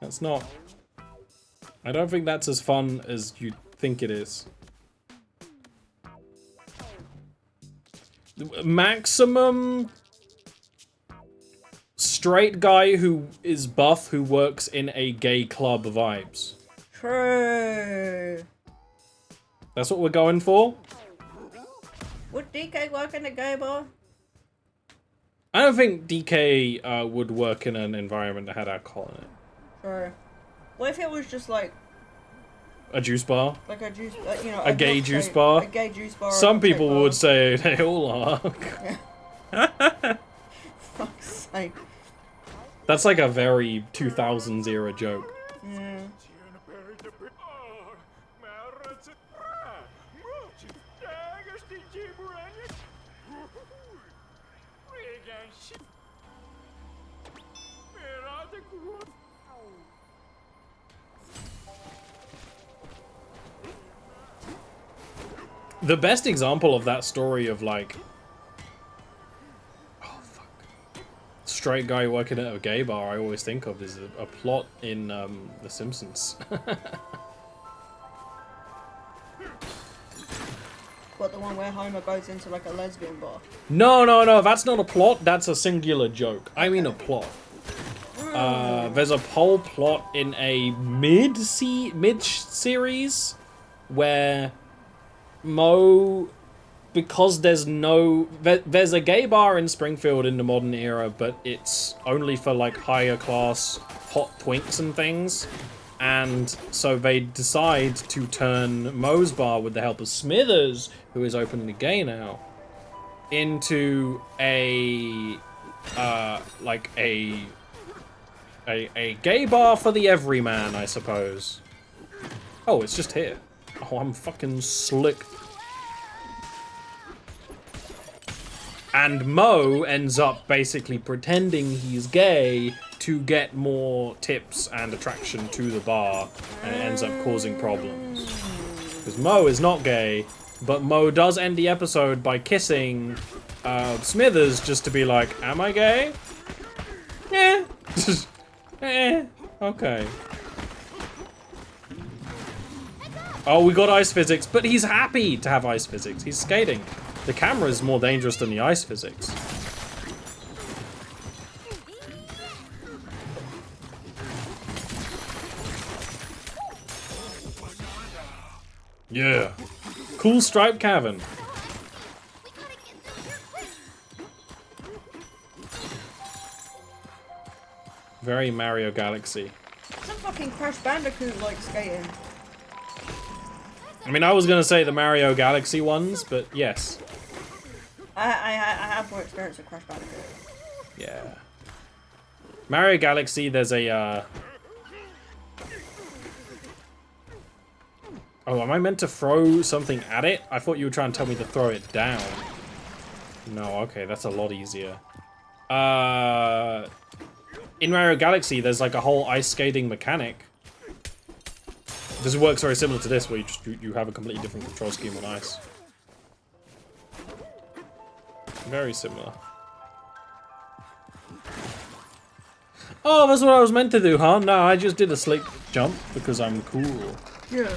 That's not... I don't think that's as fun as you think it is. Maximum straight guy who is buff who works in a gay club vibes. True. That's what we're going for? Would DK work in a gay bar? I don't think DK would work in an environment that had alcohol in it. True. What if it was just like A juice bar? like a juice, you know, A gay juice bar? A gay juice bar. Some people would say they all are. Fuck's sake. That's like a very 2000s era joke. Yeah. The best example of that story of like, oh fuck, straight guy working at a gay bar I always think of is a plot in The Simpsons. What, the one where Homer goes into like a lesbian bar? No, that's not a plot, that's a singular joke. I mean a plot. There's a whole plot in a mid-series where Mo, because there's a gay bar in Springfield in the modern era, but it's only for like higher class hot twinks and things. And so they decide to turn Mo's bar, with the help of Smithers, who is openly gay now, into a gay bar for the everyman, I suppose. Oh, it's just here. Oh, I'm fucking slick. And Mo ends up basically pretending he's gay to get more tips and attraction to the bar, and it ends up causing problems. Because Mo is not gay, but Mo does end the episode by kissing Smithers just to be like, am I gay? Yeah. Okay. Oh, we got ice physics, but he's happy to have ice physics. He's skating. The camera is more dangerous than the ice physics. Yeah. Cool striped cavern. Very Mario Galaxy. Some fucking Crash Bandicoot like skating. I mean, I was gonna say the Mario Galaxy ones, but yes. I have more experience with Crash Bandicoot. Yeah. Mario Galaxy, there's a, Oh, am I meant to throw something at it? I thought you were trying to tell me to throw it down. No, okay, that's a lot easier. In Mario Galaxy, there's like a whole ice skating mechanic. This works very similar to this, where you have a completely different control scheme on ice. Very similar. Oh, that's what I was meant to do, huh? No, I just did a slick jump because I'm cool. Yeah.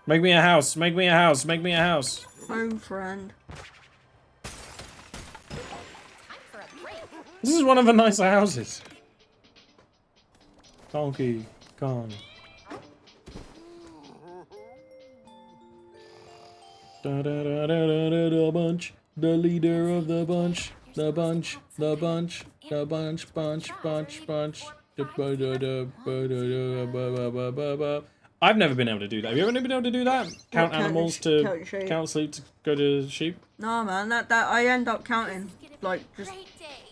Make me a house, make me a house, make me a house. Home friend. This is one of the nicer houses. Donkey Kong. Da da da da da da da bunch. The leader of the bunch. The bunch. The bunch. The bunch. Bunch. Bunch. Bunch. I've never been able to do that. Have you ever been able to do that? Count animals to count sleep to go to sheep? No man, that I end up counting like just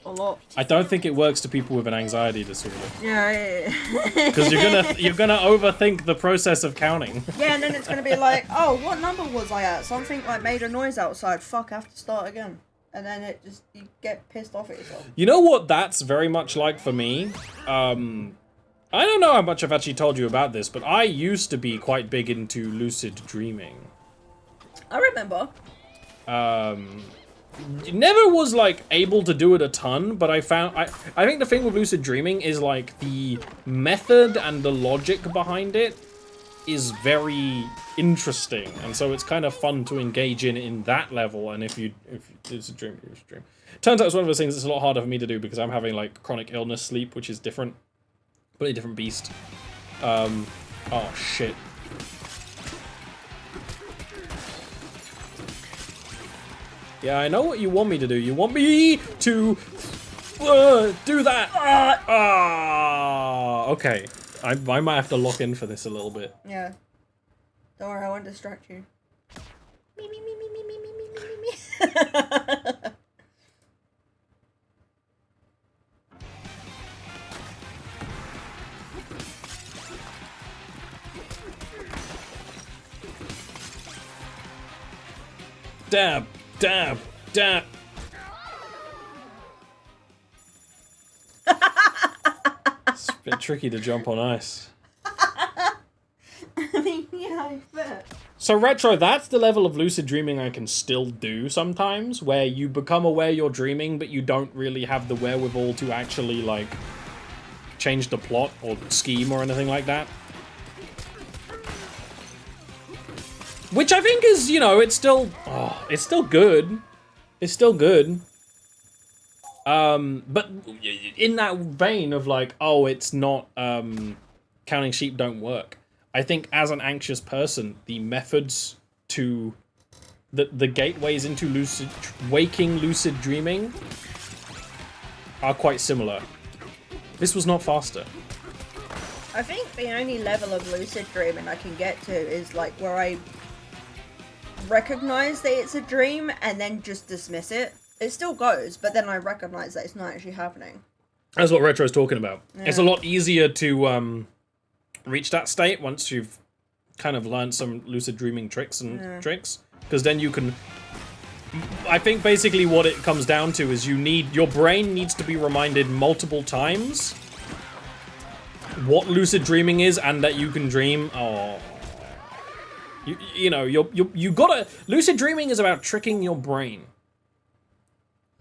A lot. I don't think it works to people with an anxiety disorder. Yeah. Because you're gonna overthink the process of counting. Yeah, and then it's gonna be like, oh, what number was I at? Something like made a noise outside. Fuck, I have to start again. And then you get pissed off at yourself. You know what that's very much like for me? I don't know how much I've actually told you about this, but I used to be quite big into lucid dreaming. I remember. Never was like able to do it a ton, but I think the thing with lucid dreaming is like the method and the logic behind it is very interesting, and so it's kind of fun to engage in that level. And if it's a dream, it's a dream. Turns out it's one of those things that's a lot harder for me to do because I'm having like chronic illness sleep, which is different, but a different beast. Oh shit. Yeah, I know what you want me to do. You want me to do that. Okay. I might have to lock in for this a little bit. Yeah. Don't worry, I won't distract you. Me, me, me, me, me, me, me, me, me, me. Dab, dab, dab. It's a bit tricky to jump on ice. I mean, yeah, I bet. So Retro, that's the level of lucid dreaming I can still do sometimes, where you become aware you're dreaming, but you don't really have the wherewithal to actually, like, change the plot or scheme or anything like that. Which I think is, you know, it's still good. It's still good. But in that vein of like, oh, it's not, counting sheep don't work. I think as an anxious person, the methods to, the gateways into waking lucid dreaming are quite similar. This was not faster. I think the only level of lucid dreaming I can get to is like where I recognize that it's a dream and then just dismiss it. It still goes, but then I recognize that it's not actually happening. That's what Retro's talking about. Yeah. It's a lot easier to reach that state once you've kind of learned some lucid dreaming tricks and tricks, because then you can. I think basically what it comes down to is your brain needs to be reminded multiple times what lucid dreaming is and that you can dream. Oh. You know, you gotta... Lucid dreaming is about tricking your brain.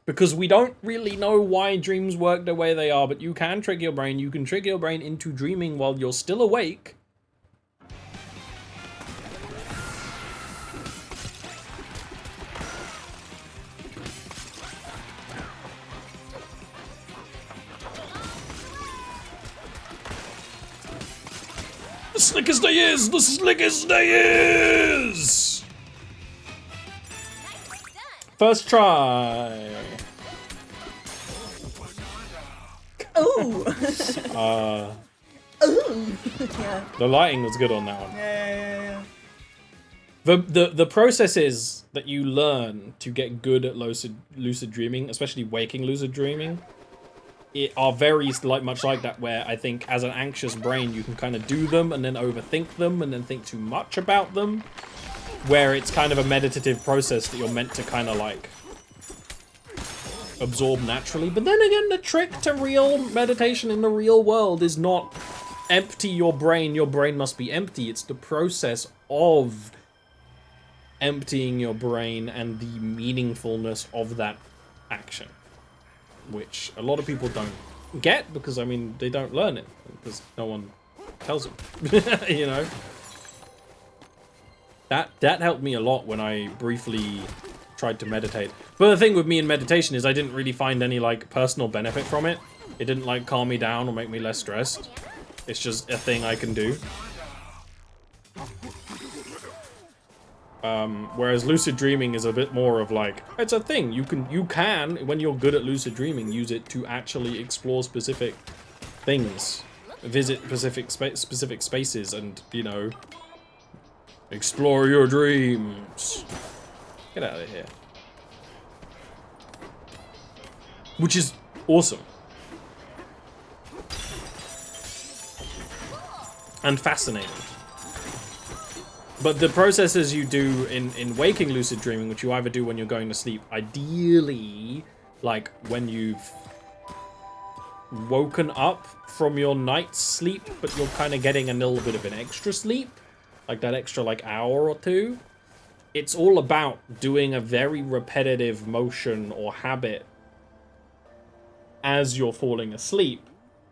Because we don't really know why dreams work the way they are, but you can trick your brain. You can trick your brain into dreaming while you're still awake. The slickest they is! The slickest they is! First try. Ooh. Ooh. Yeah. The lighting was good on that one. Yeah. The process is that you learn to get good at lucid dreaming, especially waking lucid dreaming. It are very much like that, where I think as an anxious brain you can kind of do them and then overthink them and then think too much about them, where it's kind of a meditative process that you're meant to kind of like absorb naturally. But then again, the trick to real meditation in the real world is not empty your brain must be empty. It's the process of emptying your brain and the meaningfulness of that action, which a lot of people don't get because, I mean, they don't learn it because no one tells them. You know, that helped me a lot when I briefly tried to meditate. But the thing with me in meditation is I didn't really find any like personal benefit from it. It didn't like calm me down or make me less stressed. It's just a thing I can do. Whereas lucid dreaming is a bit more of like, it's a thing. You can, when you're good at lucid dreaming, use it to actually explore specific things, visit specific spaces, and, you know, explore your dreams. Get out of here. Which is awesome. And fascinating. But the processes you do in waking lucid dreaming, which you either do when you're going to sleep, ideally, like when you've woken up from your night's sleep, but you're kind of getting a little bit of an extra sleep, like that extra like hour or two. It's all about doing a very repetitive motion or habit as you're falling asleep,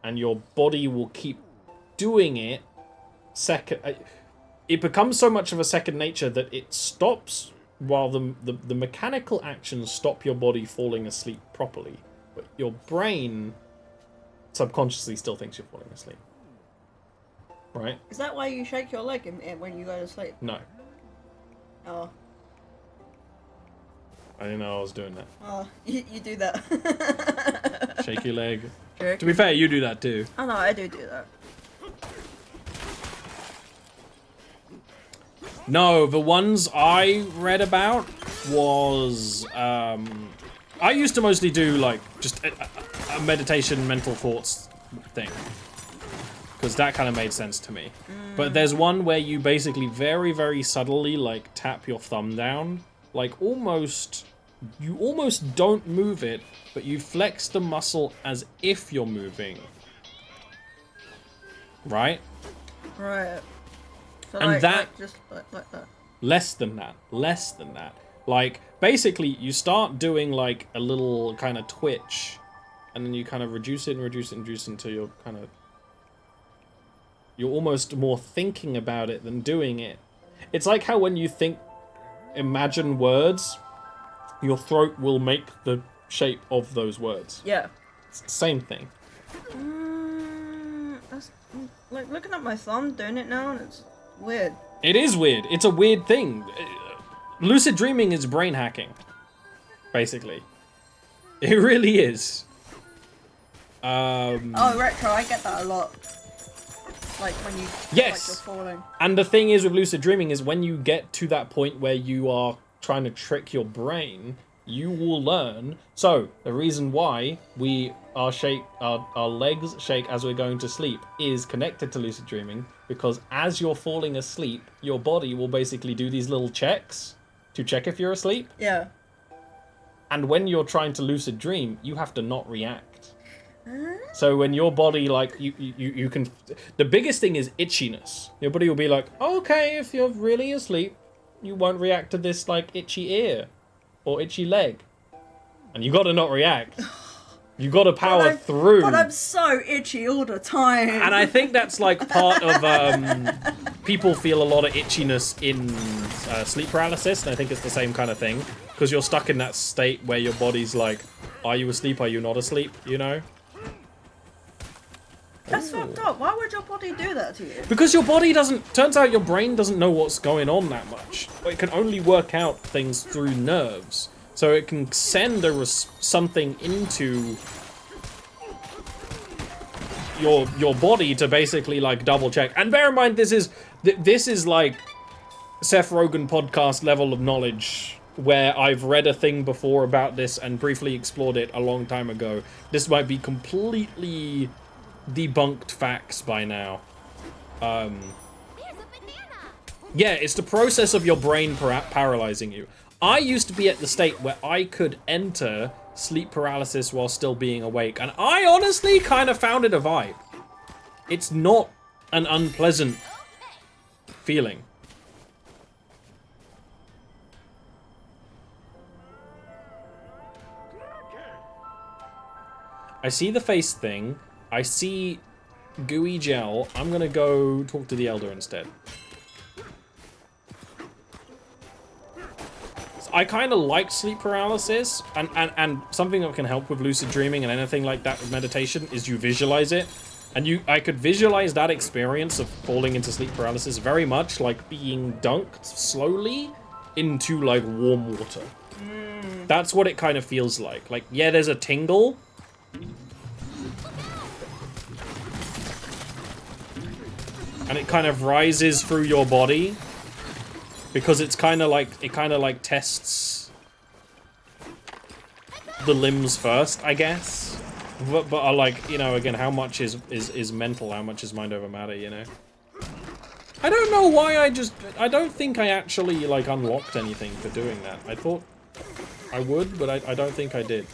and your body will keep doing it. It becomes so much of a second nature that it stops while the mechanical actions stop your body falling asleep properly. But your brain subconsciously still thinks you're falling asleep. Right? Is that why you shake your leg when you go to sleep? No. Oh. I didn't know I was doing that. Oh, you do that. Shake your leg. Jerk. To be fair, you do that too. I know, I do that. No, the ones I read about was, I used to mostly do, like, just a meditation, mental thoughts thing. Because that kind of made sense to me. But there's one where you basically very, very subtly, like, tap your thumb down. Like, you almost don't move it, but you flex the muscle as if you're moving. Right? Right. So And just like that. Less than that. Like, basically, you start doing, like, a little kind of twitch, and then you kind of reduce it and reduce it and reduce it until you're kind of... You're almost more thinking about it than doing it. It's like how when you imagine words, your throat will make the shape of those words. Yeah. It's the same thing. That's, like, looking at my thumb, doing it now, and it's weird. It is weird. It's a weird thing. Lucid dreaming is brain hacking, basically. It really is. Oh, retro, I get that a lot. Like when you yes. like you're falling. And the thing is with lucid dreaming is when you get to that point where you are trying to trick your brain, you will learn. So the reason why our legs shake as we're going to sleep is connected to lucid dreaming, because as you're falling asleep, your body will basically do these little checks to check if you're asleep. Yeah. And when you're trying to lucid dream, you have to not react. So when your body, like, you can... The biggest thing is itchiness. Your body will be like, okay, if you're really asleep, you won't react to this, like, itchy ear or itchy leg. And you gotta not react. You gotta power through. But I'm so itchy all the time. And I think that's, like, part of... people feel a lot of itchiness in sleep paralysis, and I think it's the same kind of thing. Because you're stuck in that state where your body's like, are you asleep, are you not asleep, you know? That's fucked up. Why would your body do that to you? Because your body doesn't... Turns out your brain doesn't know what's going on that much. It can only work out things through nerves. So it can send something into your body to basically, like, double check. And bear in mind, this is like Seth Rogen podcast level of knowledge, where I've read a thing before about this and briefly explored it a long time ago. This might be completely debunked facts by now. Yeah, it's the process of your brain paralyzing you. I used to be at the state where I could enter sleep paralysis while still being awake, and I honestly kind of found it a vibe. It's not an unpleasant feeling. I see the face thing. I see gooey gel. I'm gonna go talk to the Elder instead. I kind of like sleep paralysis, and something that can help with lucid dreaming and anything like that with meditation is you visualize it. And I could visualize that experience of falling into sleep paralysis very much like being dunked slowly into, like, warm water. That's what it kind of feels like. Like, yeah, there's a tingle. And it kind of rises through your body. Because it's kind of like, tests the limbs first, I guess. But I like, you know, again, how much is mental, how much is mind over matter, you know? I don't know why I don't think I actually, like, unlocked anything for doing that. I thought I would, but I don't think I did.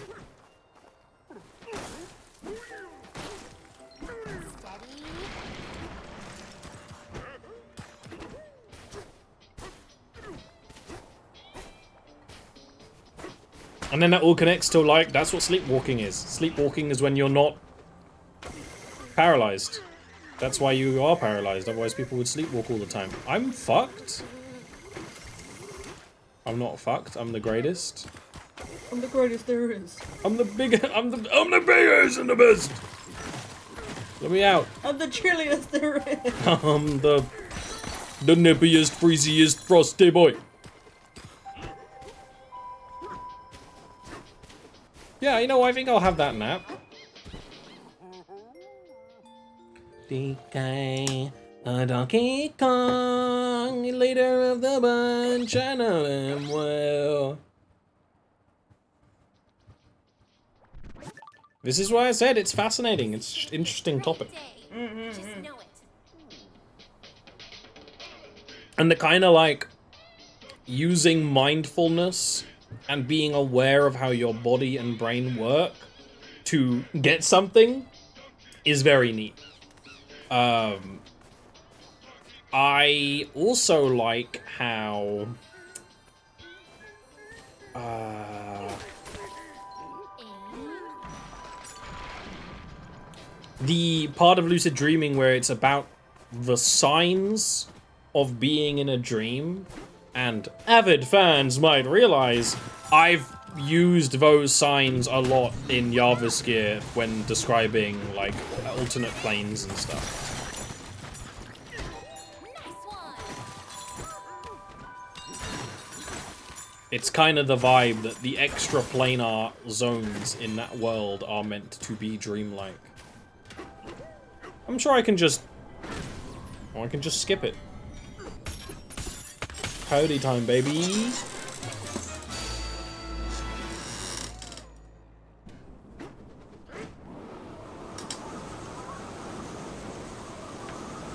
And then that all connects to, like, that's what sleepwalking is. Sleepwalking is when you're not paralyzed. That's why you are paralyzed, otherwise people would sleepwalk all the time. I'm fucked. I'm not fucked, I'm the greatest. I'm the greatest there is. I'm the biggest and the best! Let me out. I'm the chilliest there is. I'm the nippiest, freeziest, frosty boy. Yeah, you know, I think I'll have that nap. DK, Donkey Kong, leader of the bunch, I know him well. This is why I said it's fascinating. It's an interesting topic. Just know it. And the kind of like using mindfulness and being aware of how your body and brain work to get something is very neat. I also like how the part of lucid dreaming where it's about the signs of being in a dream, and avid fans might realize I've used those signs a lot in Yavaskir when describing like alternate planes and stuff. It's kind of the vibe that the extra planar zones in that world are meant to be dreamlike. I'm sure I can just skip it. Cody time, baby.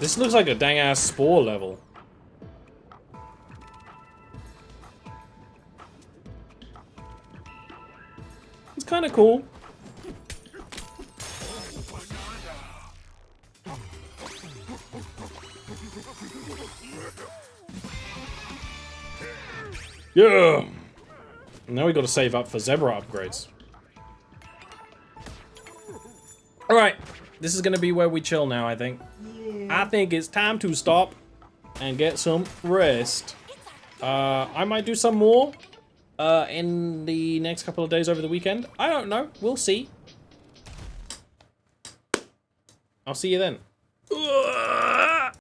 This looks like a dang-ass Spore level. It's kind of cool. Yeah! Now we gotta save up for Zebra upgrades. Alright, this is gonna be where we chill now, I think. Yeah. I think it's time to stop and get some rest. I might do some more in the next couple of days over the weekend. I don't know. We'll see. I'll see you then.